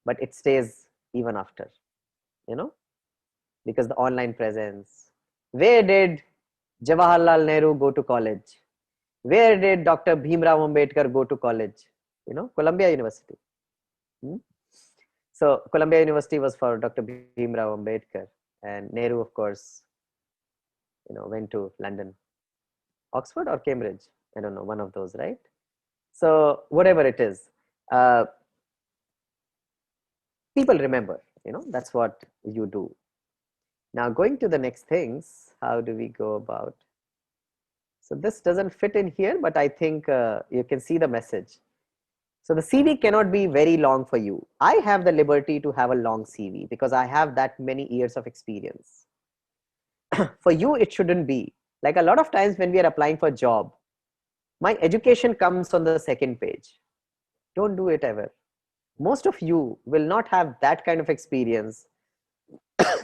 but it stays even after, because the online presence. Where did Jawaharlal Nehru go to college? Where did Dr. Bhimrao Ambedkar go to college? Columbia University. So Columbia University was for Dr. Bhimrao Ambedkar, and Nehru, of course, went to London, Oxford or Cambridge. I don't know, one of those, right? So whatever it is, people remember, that's what you do. Now going to the next things, how do we go about? So this doesn't fit in here, but I think you can see the message. So the CV cannot be very long for you. I have the liberty to have a long CV because I have that many years of experience. For you, it shouldn't be. Like a lot of times when we are applying for a job, my education comes on the second page. Don't do it ever. Most of you will not have that kind of experience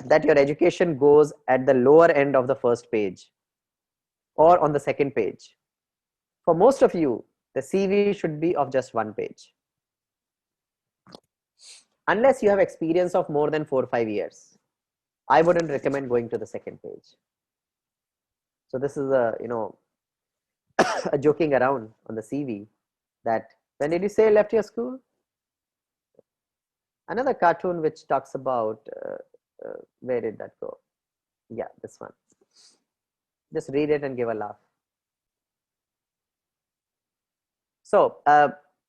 that your education goes at the lower end of the first page or on the second page. For most of you, the CV should be of just one page. Unless you have experience of more than 4 or 5 years, I wouldn't recommend going to the second page. So this is a, a joking around on the CV that when did you say left your school? Another cartoon which talks about, where did that go? Yeah, this one. Just read it and give a laugh. So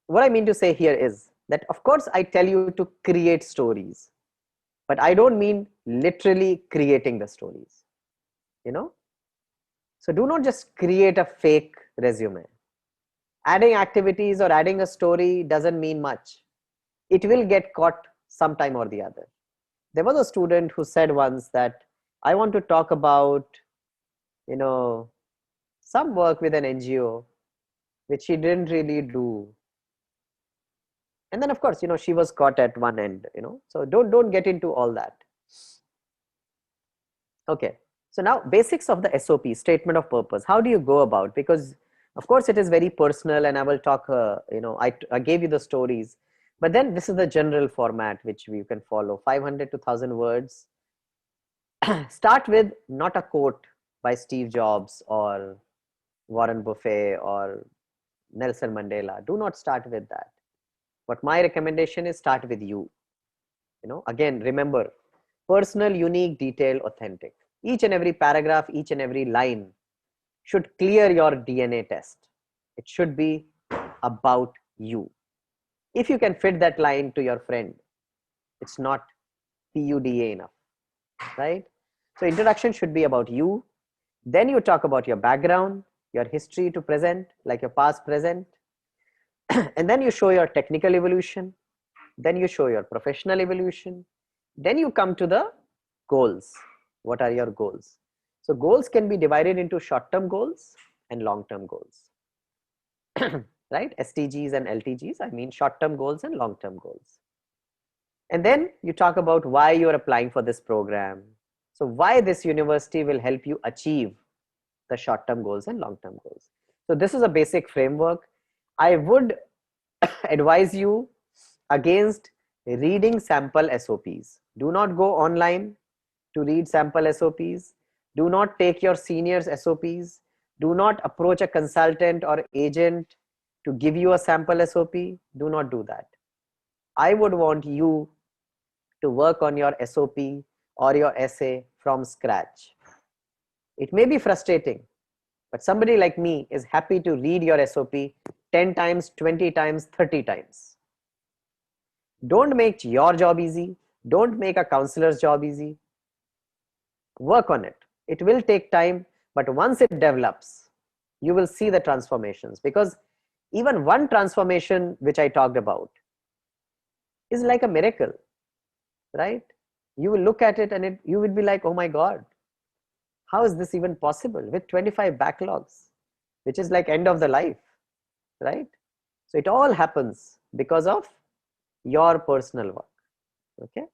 what I mean to say here is that, of course, I tell you to create stories, but I don't mean literally creating the stories, So do not just create a fake resume. Adding activities or adding a story doesn't mean much. It will get caught sometime or the other. There was a student who said once that I want to talk about, some work with an NGO, which she didn't really do. And then of course, she was caught at one end, so don't get into all that. Okay. So now basics of the SOP, statement of purpose. How do you go about? Because of course it is very personal and I will talk, I gave you the stories, but then this is the general format which we can follow, 500 to 1000 words. Start with not a quote by Steve Jobs or Warren Buffett or Nelson Mandela. Do not start with that. But my recommendation is start with you. Again, remember, personal, unique, detailed, authentic. Each and every paragraph, each and every line should clear your DNA test. It should be about you. If you can fit that line to your friend, it's not PUDA enough, right? So introduction should be about you. Then you talk about your background, your history to present, like your past, present. And then you show your technical evolution. Then you show your professional evolution. Then you come to the goals. What are your goals? So goals can be divided into short-term goals and long-term goals. right? STGs and LTGs, I mean short-term goals and long-term goals. And then you talk about why you're applying for this program. So why this university will help you achieve the short-term goals and long-term goals. So this is a basic framework. I would advise you against reading sample SOPs. Do not go online to read sample SOPs. Do not take your seniors SOPs. Do not approach a consultant or agent to give you a sample SOP. Do not do that. I would want you to work on your SOP or your essay from scratch. It may be frustrating, but somebody like me is happy to read your SOP 10 times, 20 times, 30 times. Don't make your job easy. Don't make a counselor's job easy. Work on it. It will take time, but once it develops, you will see the transformations, because even one transformation which I talked about is like a miracle, right? You will look at it and you will be like, oh my God, how is this even possible with 25 backlogs, which is like end of the life, right? So it all happens because of your personal work. Okay.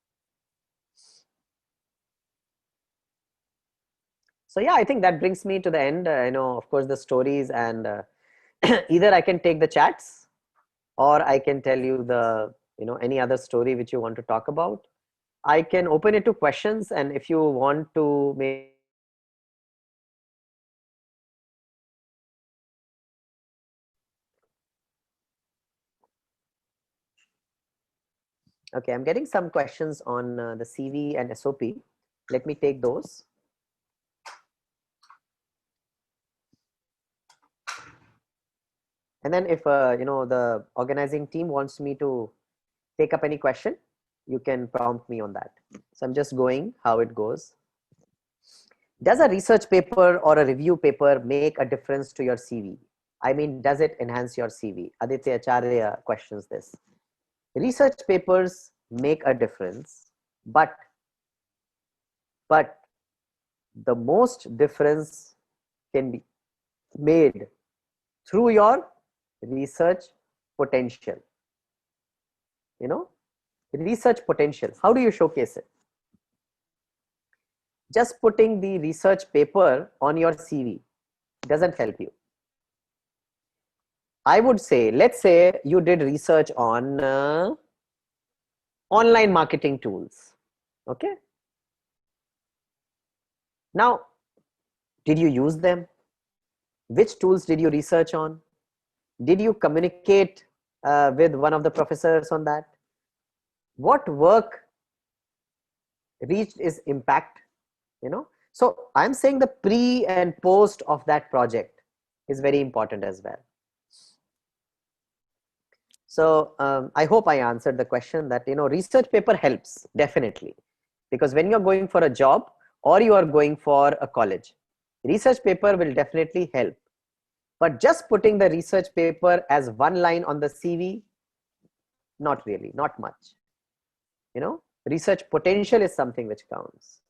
So yeah, I think that brings me to the end. Of course, the stories, and either I can take the chats, or I can tell you the, any other story which you want to talk about. I can open it to questions, and if you want to maybe. Okay, I'm getting some questions on the CV and SOP. Let me take those. And then if, the organizing team wants me to take up any question, you can prompt me on that. So I'm just going how it goes. Does a research paper or a review paper make a difference to your CV? I mean, does it enhance your CV? Aditya Acharya questions this. Research papers make a difference, but the most difference can be made through your research potential. Research potential. How do you showcase it? Just putting the research paper on your CV doesn't help you. I would say, let's say you did research on online marketing tools. Okay. Now, did you use them? Which tools did you research on? Did you communicate with one of the professors on that? What work reached its impact? So I'm saying the pre and post of that project is very important as well. So I hope I answered the question that, research paper helps definitely, because when you're going for a job or you are going for a college, research paper will definitely help. But just putting the research paper as one line on the CV, not really, not much. Research potential is something which counts.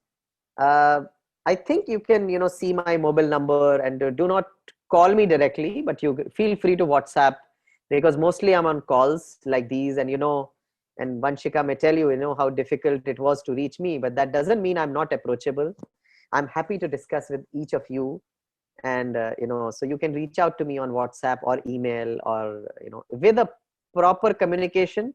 I think you can, see my mobile number, and do not call me directly, but you feel free to WhatsApp, because mostly I'm on calls like these, and and Vanshika may tell you, how difficult it was to reach me, but that doesn't mean I'm not approachable. I'm happy to discuss with each of you. And, so you can reach out to me on WhatsApp or email, or, with a proper communication,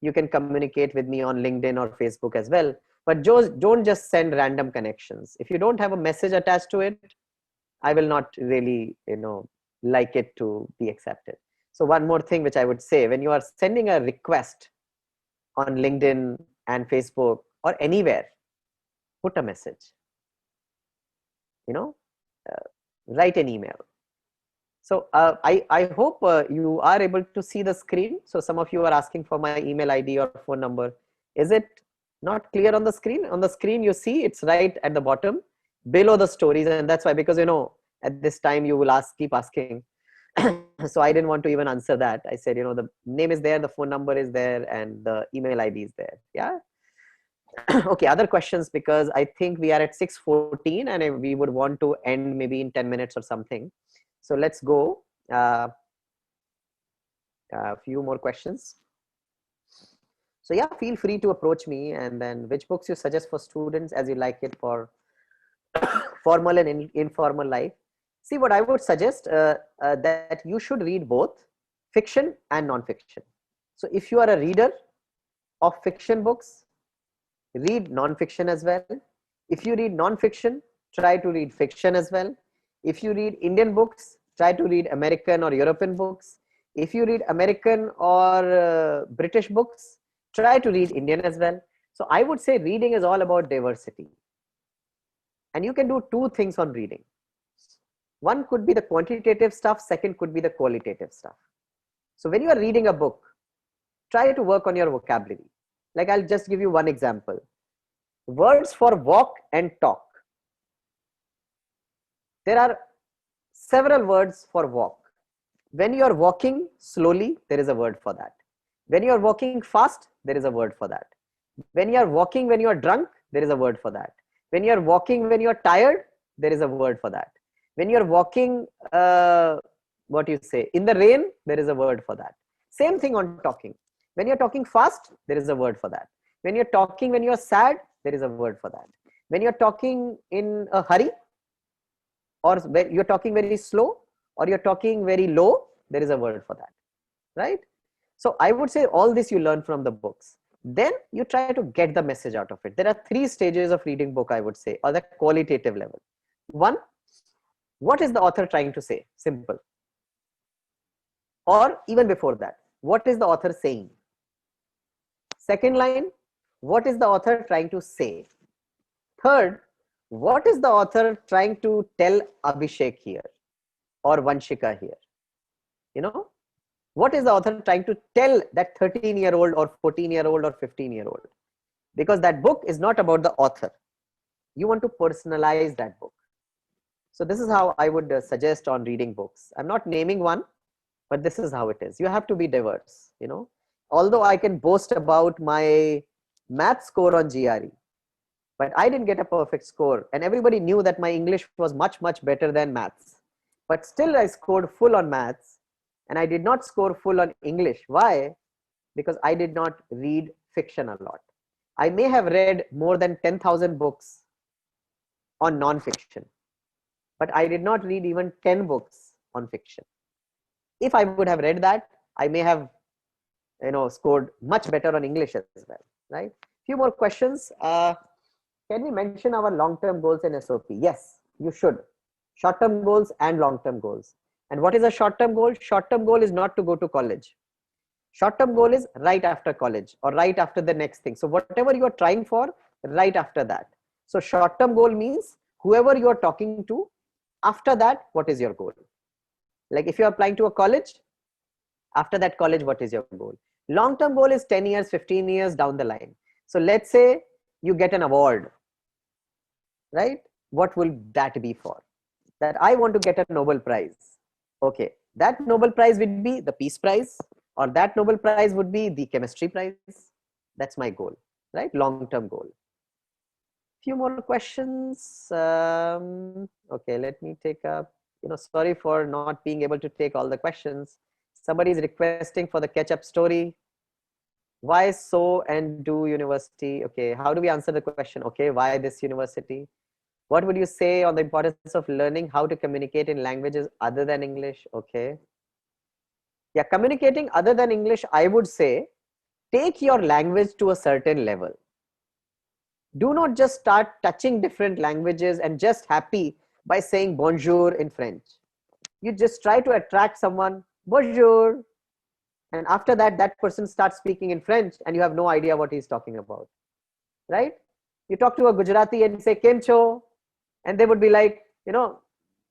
you can communicate with me on LinkedIn or Facebook as well. But don't just send random connections. If you don't have a message attached to it, I will not really, like it to be accepted. So one more thing which I would say, when you are sending a request on LinkedIn and Facebook or anywhere, put a message, write an email. So I hope you are able to see the screen. So some of you are asking for my email ID or phone number. Is it not clear on the screen? On the screen, you see it's right at the bottom below the stories. And that's why, because, at this time you will keep asking. So I didn't want to even answer that. I said, the name is there, the phone number is there, and the email ID is there. Yeah. Okay, other questions, because I think we are at 6:14 and we would want to end maybe in 10 minutes or something. So let's go. A few more questions. So yeah, feel free to approach me, and then which books you suggest for students as you like it for formal and informal life. See, what I would suggest that you should read both fiction and non-fiction. So if you are a reader of fiction books, read non-fiction as well. If you read non-fiction, try to read fiction as well. If you read Indian books, try to read American or European books. If you read American or British books, try to read Indian as well. So I would say reading is all about diversity. And you can do two things on reading. One could be the quantitative stuff, second could be the qualitative stuff. So when you are reading a book, try to work on your vocabulary. Like I'll just give you one example. Words for walk and talk. There are several words for walk. When you are walking slowly, there is a word for that. When you are walking fast, there is a word for that. When you are walking when you are drunk, there is a word for that. When you are walking when you are tired, there is a word for that. When you are walking, what you say, in the rain, there is a word for that. Same thing on talking. When you're talking fast, there is a word for that. When you're talking when you're sad, there is a word for that. When you're talking in a hurry, or when you're talking very slow, or you're talking very low, there is a word for that, right? So I would say all this you learn from the books. Then you try to get the message out of it. There are 3 stages of reading book, I would say, or the qualitative level. 1, what is the author trying to say? Simple. Or even before that, what is the author saying? Second line, what is the author trying to say? Third, what is the author trying to tell Abhishek here or Vanshika here? You know, what is the author trying to tell that 13-year-old or 14-year-old or 15-year-old? Because that book is not about the author. You want to personalize that book. So this is how I would suggest on reading books. I'm not naming one, but this is how it is. You have to be diverse, you know. Although I can boast about my math score on GRE, but I didn't get a perfect score, and everybody knew that my English was much, much better than maths. But still I scored full on maths, and I did not score full on English. Why? Because I did not read fiction a lot. I may have read more than 10,000 books on non-fiction, but I did not read even 10 books on fiction. If I would have read that, I may have, you know, scored much better on English as well, right? Few more questions. Can we mention our long-term goals in SOP? Yes, you should. Short-term goals and long-term goals. And what is a short-term goal? Short-term goal is not to go to college. Short-term goal is right after college or right after the next thing. So whatever you are trying for, right after that. So short-term goal means whoever you are talking to, after that, what is your goal? Like if you are applying to a college, after that college, what is your goal? Long-term goal is 10 years, 15 years down the line. So let's say you get an award, right? What will that be for? That I want to get a Nobel Prize. Okay, that Nobel Prize would be the Peace Prize, or that Nobel Prize would be the Chemistry Prize. That's my goal, right? Long-term goal. Few more questions. Okay, let me take up, you know, sorry for not being able to take all the questions. Somebody is requesting for the catch-up story. Why so and do university? Okay, how do we answer the question? Okay, why this university? What would you say on the importance of learning how to communicate in languages other than English? Okay. Yeah, communicating other than English, I would say, take your language to a certain level. Do not just start touching different languages and just happy by saying bonjour in French. You just try to attract someone, bonjour. And after that, that person starts speaking in French and you have no idea what he's talking about, right? You talk to a Gujarati and say, Kem cho? And they would be like, you know,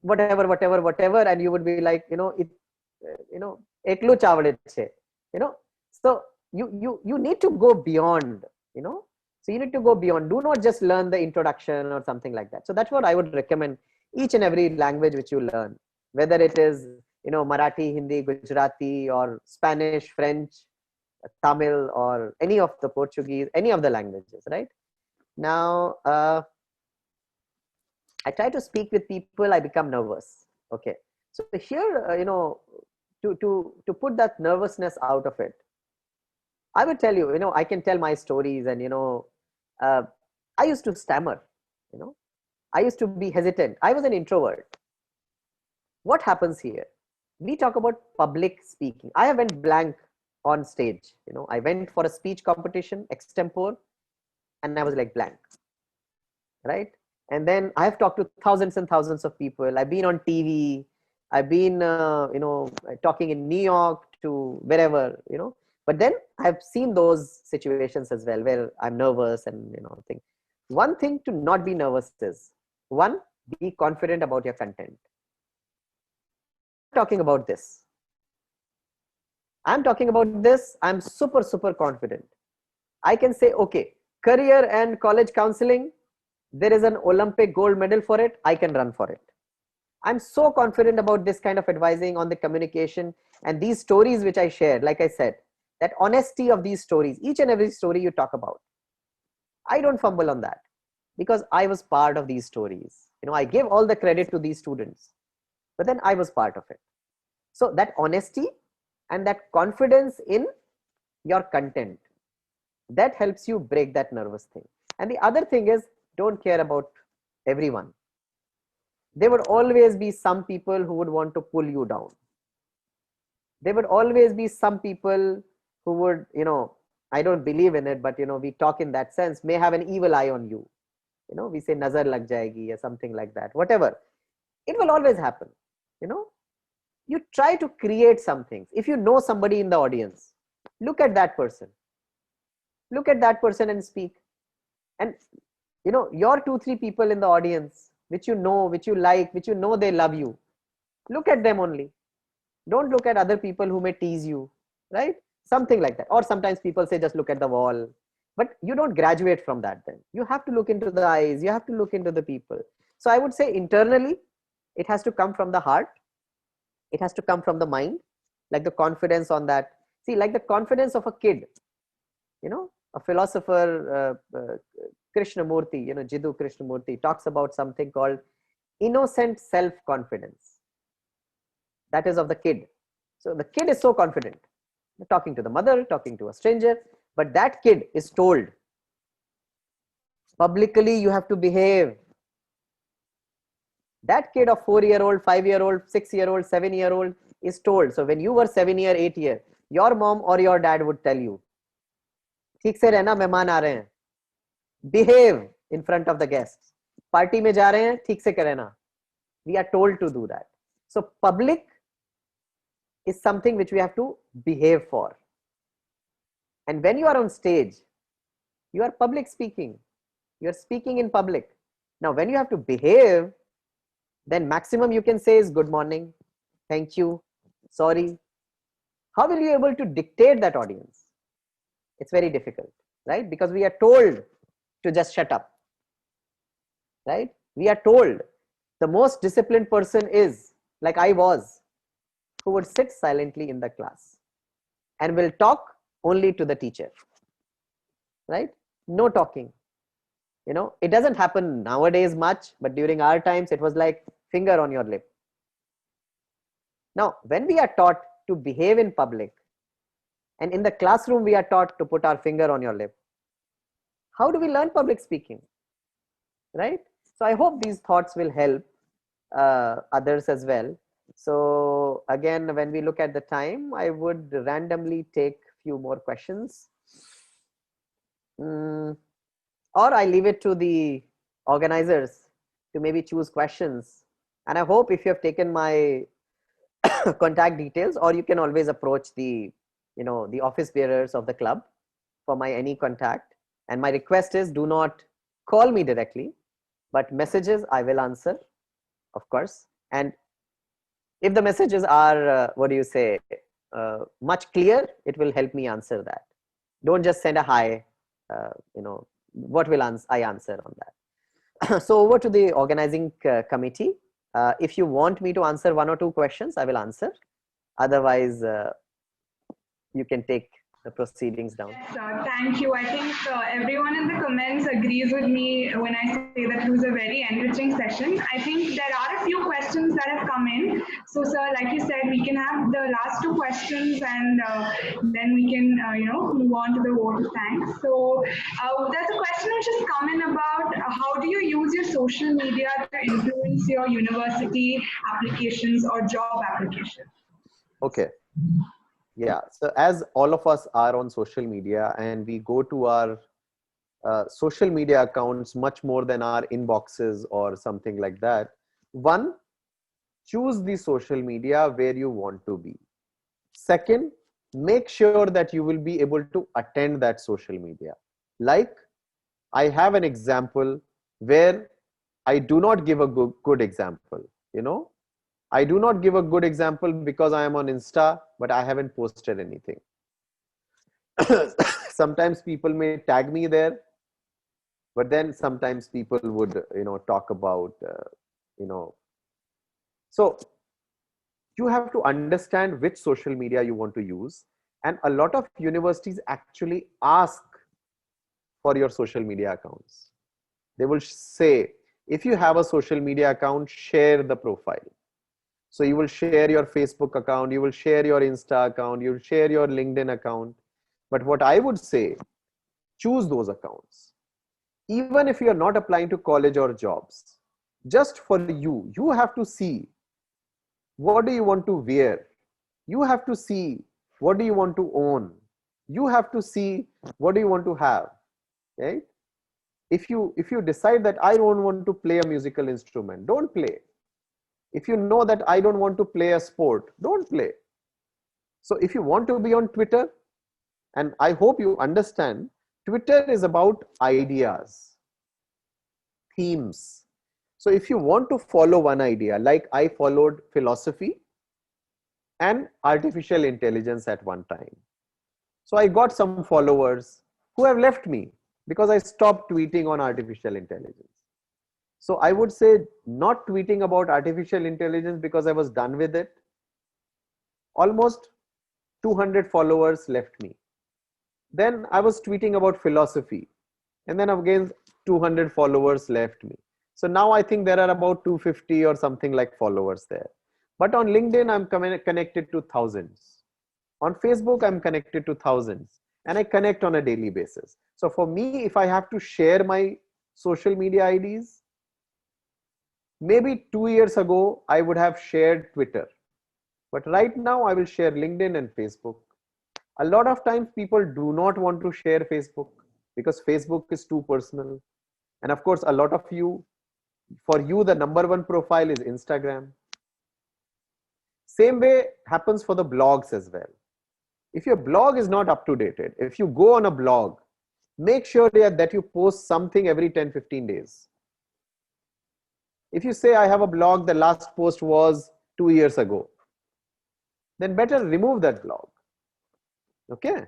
whatever, and you would be like, you know, eklu chawale che, you know. So you need to go beyond, you know. So you need to go beyond. Do not just learn the introduction or something like that. So that's what I would recommend. Each and every language which you learn, whether it is, you know, Marathi, Hindi, Gujarati, or Spanish, French, Tamil, or any of the Portuguese, any of the languages, right? Now, I try to speak with people, I become nervous. Okay. So here, you know, to put that nervousness out of it, I would tell you, I can tell my stories, and uh, I used to stammer, you know, I used to be hesitant. I was an introvert. What happens here? We talk about public speaking. I went blank on stage. I went for a speech competition, extempore, and I was like blank, right? And then I have talked to thousands and thousands of people. I've been on TV. I've been, talking in New York to wherever, But then I've seen those situations as well where I'm nervous and, think. One thing to not be nervous is, one, be confident about your content. Talking about this. I'm talking about this. I'm super, super confident. I can say, okay, career and college counseling, there is an Olympic gold medal for it. I can run for it. I'm so confident about this kind of advising on the communication and these stories which I shared. Like I said, that honesty of these stories, each and every story you talk about, I don't fumble on that because I was part of these stories. I give all the credit to these students, but then I was part of it. So that honesty and that confidence in your content, that helps you break that nervous thing. And the other thing is, don't care about everyone. There would always be some people who would want to pull you down. There would always be some people who would, I don't believe in it, but we talk in that sense, may have an evil eye on you. We say nazar lag jayegi or something like that. Whatever. It will always happen. You try to create some things. If you know somebody in the audience, look at that person. Look at that person and speak. And your 2-3 people in the audience, which you know, which you like, which they love you. Look at them only. Don't look at other people who may tease you, right? Something like that. Or sometimes people say, just look at the wall. But you don't graduate from that then. You have to look into the eyes. You have to look into the people. So I would say internally, it has to come from the heart. It has to come from the mind, like the confidence on that. See, like the confidence of a kid, a philosopher, Krishnamurti, Jiddu Krishnamurti talks about something called innocent self-confidence. That is of the kid. So the kid is so confident, talking to the mother, talking to a stranger, but that kid is told, publicly you have to behave. That kid of 4-year-old, 5-year-old, 6-year-old, 7-year-old is told. So when you were 7-year, 8-year, your mom or your dad would tell you, ठीक से रहना, मेहमान आ रहे हैं. Behave in front of the guests. Party में जा रहे हैं, ठीक से रहना. We are told to do that. So public is something which we have to behave for. And when you are on stage, you are public speaking. You are speaking in public. Now, when you have to behave, then maximum you can say is good morning, thank you, sorry. How will you be able to dictate that audience? It's very difficult, right? Because we are told to just shut up, right? We are told the most disciplined person is, like I was, who would sit silently in the class and will talk only to the teacher, right? No talking. It doesn't happen nowadays much, but during our times, it was like finger on your lip. Now, when we are taught to behave in public, and in the classroom, we are taught to put our finger on your lip, how do we learn public speaking, right? So I hope these thoughts will help others as well. So again, when we look at the time, I would randomly take few more questions. Or I leave it to the organizers to maybe choose questions. And I hope if you have taken my contact details, or you can always approach the, the office bearers of the club for my any contact. And my request is, do not call me directly, but messages I will answer, of course. And if the messages are, much clear, it will help me answer that. Don't just send a hi, what will I answer on that? So over to the organizing committee. If you want me to answer 1 or 2 questions, I will answer. Otherwise, you can take the proceedings down. Yes, sir. Thank you. I think everyone in the comments agrees with me when I say that it was a very enriching session. I think there are a few questions that have come in. So, sir, like you said, we can have the last two questions and then we can, move on to the vote of thanks. So, there's a question which has come in about how do you use your social media to influence your university applications or job applications? Okay. Yeah. So as all of us are on social media and we go to our social media accounts much more than our inboxes or something like that. One, choose the social media where you want to be. Second, make sure that you will be able to attend that social media. Like, I have an example where I do not give a good example. I do not give a good example because I am on Insta, but I haven't posted anything. Sometimes people may tag me there, but then sometimes people would, talk about, so you have to understand which social media you want to use. And a lot of universities actually ask for your social media accounts. They will say, if you have a social media account, share the profile. So you will share your Facebook account, you will share your Insta account, you will share your LinkedIn account. But what I would say, choose those accounts. Even if you are not applying to college or jobs, just for you, you have to see what do you want to wear. You have to see what do you want to own. You have to see what do you want to have. Right? If you decide that I don't want to play a musical instrument, don't play. If you know that I don't want to play a sport, don't play. So if you want to be on Twitter, and I hope you understand, Twitter is about ideas, themes. So if you want to follow one idea, like I followed philosophy and artificial intelligence at one time. So I got some followers who have left me because I stopped tweeting on artificial intelligence. So I would say not tweeting about artificial intelligence because I was done with it. Almost 200 followers left me. Then I was tweeting about philosophy, and then again 200 followers left me. So now I think there are about 250 or something like followers there. But on LinkedIn, I'm connected to thousands. On Facebook, I'm connected to thousands, and I connect on a daily basis. So for me, if I have to share my social media IDs, maybe 2 years ago, I would have shared Twitter. But right now, I will share LinkedIn and Facebook. A lot of times people do not want to share Facebook because Facebook is too personal. And of course, a lot of you, for you, the number one profile is Instagram. Same way happens for the blogs as well. If your blog is not up to date, if you go on a blog, make sure that you post something every 10-15 days. If you say I have a blog, the last post was 2 years ago, then better remove that blog. Okay.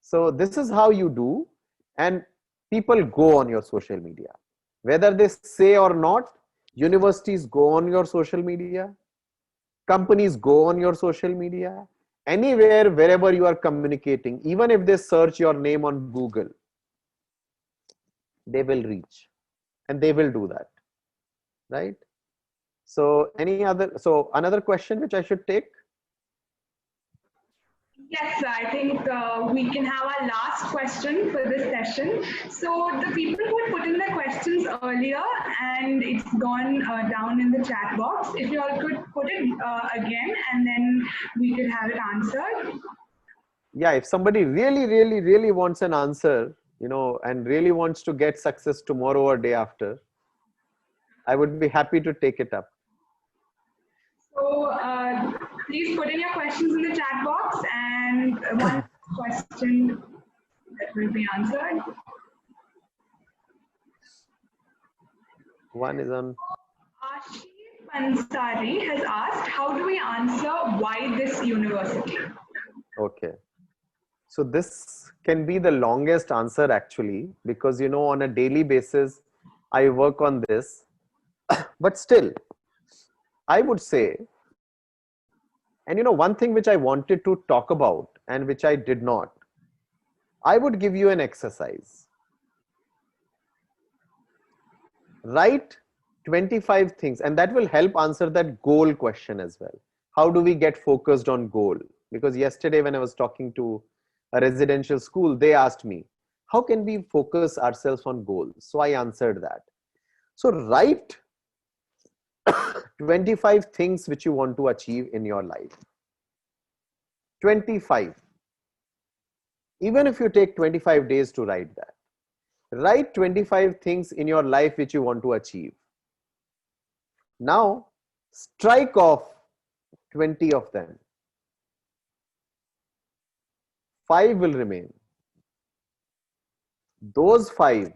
So this is how you do, and people go on your social media. Whether they say or not, universities go on your social media, companies go on your social media, anywhere, wherever you are communicating, even if they search your name on Google, they will reach, and they will do that. Right? So another question which I should take? Yes, sir. I think we can have our last question for this session. So the people who had put in their questions earlier and it's gone down in the chat box, if you all could put it again and then we could have it answered. Yeah, if somebody really wants an answer, and really wants to get success tomorrow or day after, I would be happy to take it up. So please put in your questions in the chat box and one question that will be answered. One is on. Ashif Ansari has asked, how do we answer why this university? Okay. So this can be the longest answer actually, because on a daily basis, I work on this, but still, I would say, and one thing which I wanted to talk about and which I did not, I would give you an exercise. Write 25 things, and that will help answer that goal question as well. How do we get focused on goal? Because yesterday when I was talking to a residential school, they asked me, how can we focus ourselves on goals? So I answered that. So write 25 things which you want to achieve in your life. 25. Even if you take 25 days to write that, write 25 things in your life which you want to achieve. Now, strike off 20 of them. 5 will remain. Those 5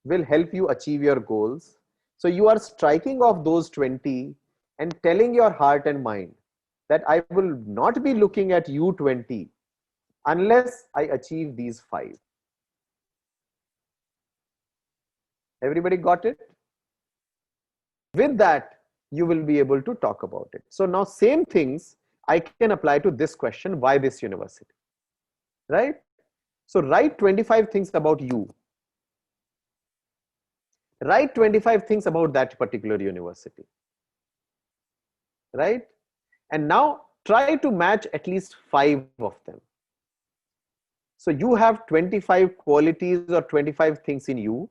will help you achieve your goals. So you are striking off those 20 and telling your heart and mind that I will not be looking at you 20 unless I achieve these 5. Everybody got it? With that, you will be able to talk about it. So now same things I can apply to this question, why this university? Right? So write 25 things about you. Write 25 things about that particular university. Right? And now try to match at least 5 of them. So you have 25 qualities or 25 things in you,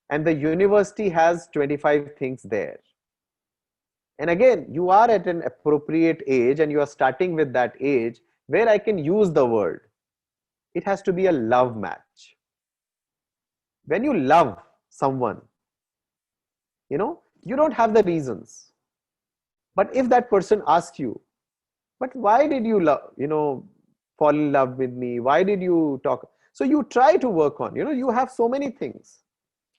and the university has 25 things there. And again, you are at an appropriate age and you are starting with that age where I can use the word. It has to be a love match. When you love someone, you don't have the reasons. But if that person asks you, but why did you fall in love with me? Why did you talk? So you try to work on, you have so many things.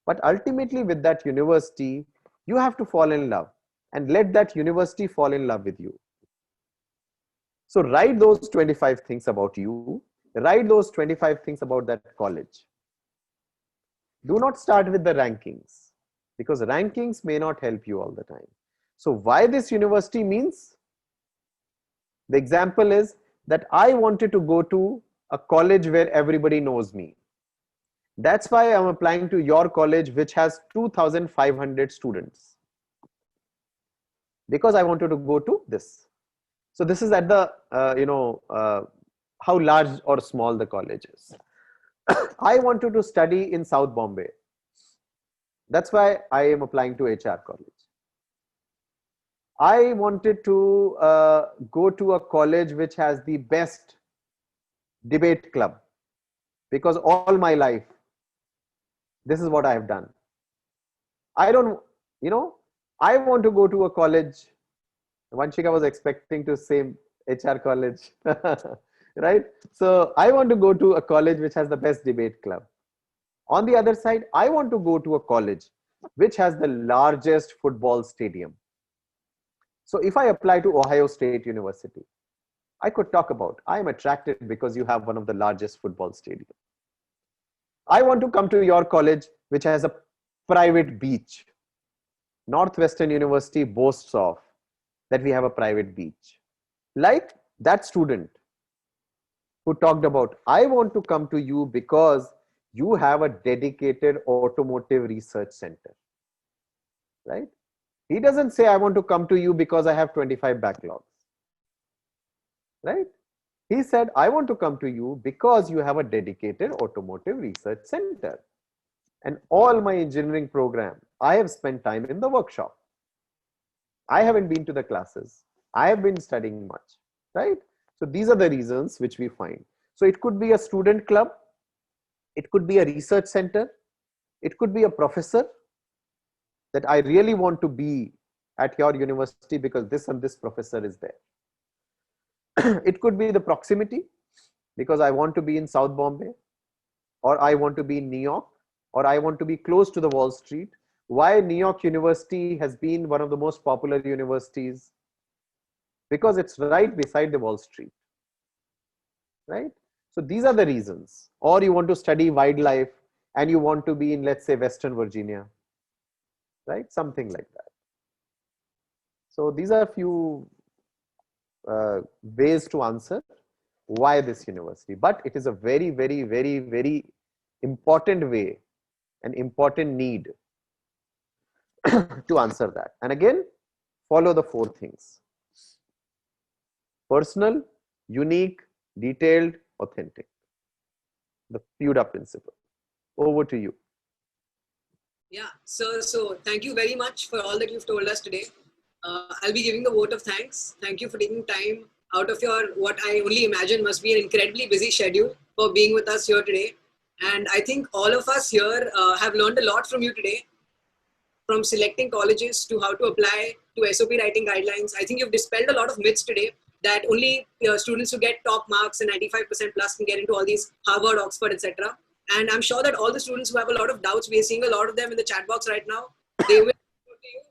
But ultimately with that university, you have to fall in love and let that university fall in love with you. So write those 25 things about you. Write those 25 things about that college. Do not start with the rankings, because rankings may not help you all the time. So why this university means? The example is that I wanted to go to a college where everybody knows me. That's why I'm applying to your college, which has 2,500 students. Because I wanted to go to this. So this is at the, how large or small the college is. I wanted to study in South Bombay. That's why I am applying to HR college. I wanted to go to a college which has the best debate club, because all my life, this is what I have done. I want to go to a college. Vanshika was expecting to say HR college, right? So I want to go to a college which has the best debate club. On the other side, I want to go to a college which has the largest football stadium. So if I apply to Ohio State University, I could talk about, I am attracted because you have one of the largest football stadiums. I want to come to your college which has a private beach. Northwestern University boasts of that we have a private beach. Like that student who talked about, I want to come to you because you have a dedicated automotive research center, right? He doesn't say, I want to come to you because I have 25 backlogs, right? He said, I want to come to you because you have a dedicated automotive research center. And all my engineering program, I have spent time in the workshop. I haven't been to the classes. I have been studying much, right? So these are the reasons which we find. So it could be a student club. It could be a research center. It could be a professor that I really want to be at your university because this and this professor is there. It could be the proximity, because I want to be in South Bombay, or I want to be in New York, or I want to be close to the Wall Street. Why New York University has been one of the most popular universities? Because it's right beside the Wall Street, right? So these are the reasons. Or you want to study wildlife and you want to be in, let's say, Western Virginia, right? Something like that. So these are a few ways to answer. why this university, but it is a very, very, very, very important way, an important need to answer that. And again, follow the 4 things: personal, unique, detailed, authentic. The PUDA principle. Over to you. Yeah, so thank you very much for all that you've told us today. I'll be giving the vote of thanks. Thank you for taking time out of your, what I only imagine must be an incredibly busy schedule, for being with us here today. And I think all of us here have learned a lot from you today, from selecting colleges to how to apply to SOP writing guidelines. I think you've dispelled a lot of myths today that only students who get top marks and 95% plus can get into all these Harvard, Oxford, etc. And I'm sure that all the students who have a lot of doubts, we are seeing a lot of them in the chat box right now, they will go to you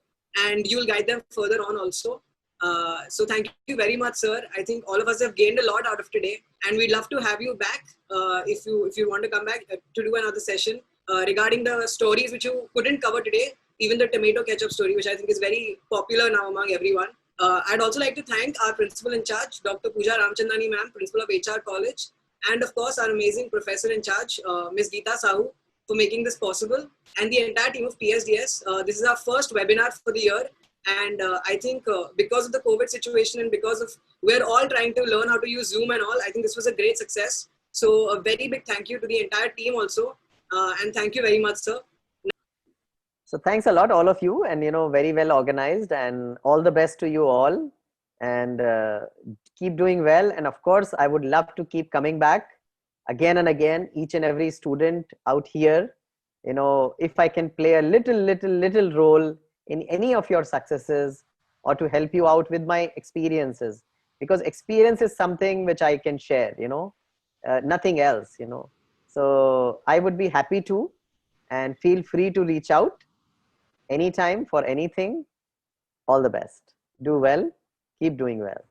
and you'll guide them further on also. So thank you very much, sir. I think all of us have gained a lot out of today, and we'd love to have you back if you want to come back to do another session regarding the stories which you couldn't cover today, even the tomato ketchup story, which I think is very popular now among everyone. I'd also like to thank our principal in charge, Dr. Pooja Ramchandani ma'am, principal of HR College, and of course our amazing professor in charge, Ms. Geeta Sahu, for making this possible, and the entire team of PSDS. This is our first webinar for the year, and I think because of the COVID situation and because of we're all trying to learn how to use Zoom and all, I think this was a great success. So a very big thank you to the entire team also, and thank you very much, sir. So thanks a lot, all of you, and very well organized, and all the best to you all, and keep doing well. And of course, I would love to keep coming back again and again, each and every student out here. If I can play a little role in any of your successes, or to help you out with my experiences, because experience is something which I can share, nothing else, So I would be happy to, and feel free to reach out anytime for anything. All the best. Do well. Keep doing well.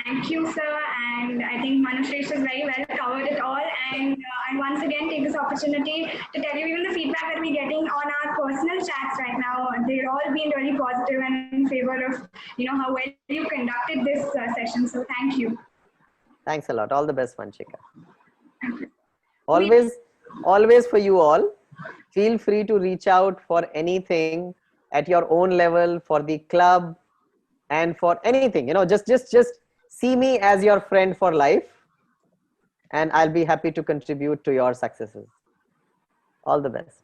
Thank you, sir. And I think Manushree has very well covered it all. And I once again take this opportunity to tell you, even the feedback that we're getting on our personal chats right now, they're all being really positive and in favor of, how well you conducted this session. So thank you. Thanks a lot. All the best, Vanshika. Always for you all, feel free to reach out for anything at your own level, for the club, and for anything, just see me as your friend for life, and I'll be happy to contribute to your successes. All the best.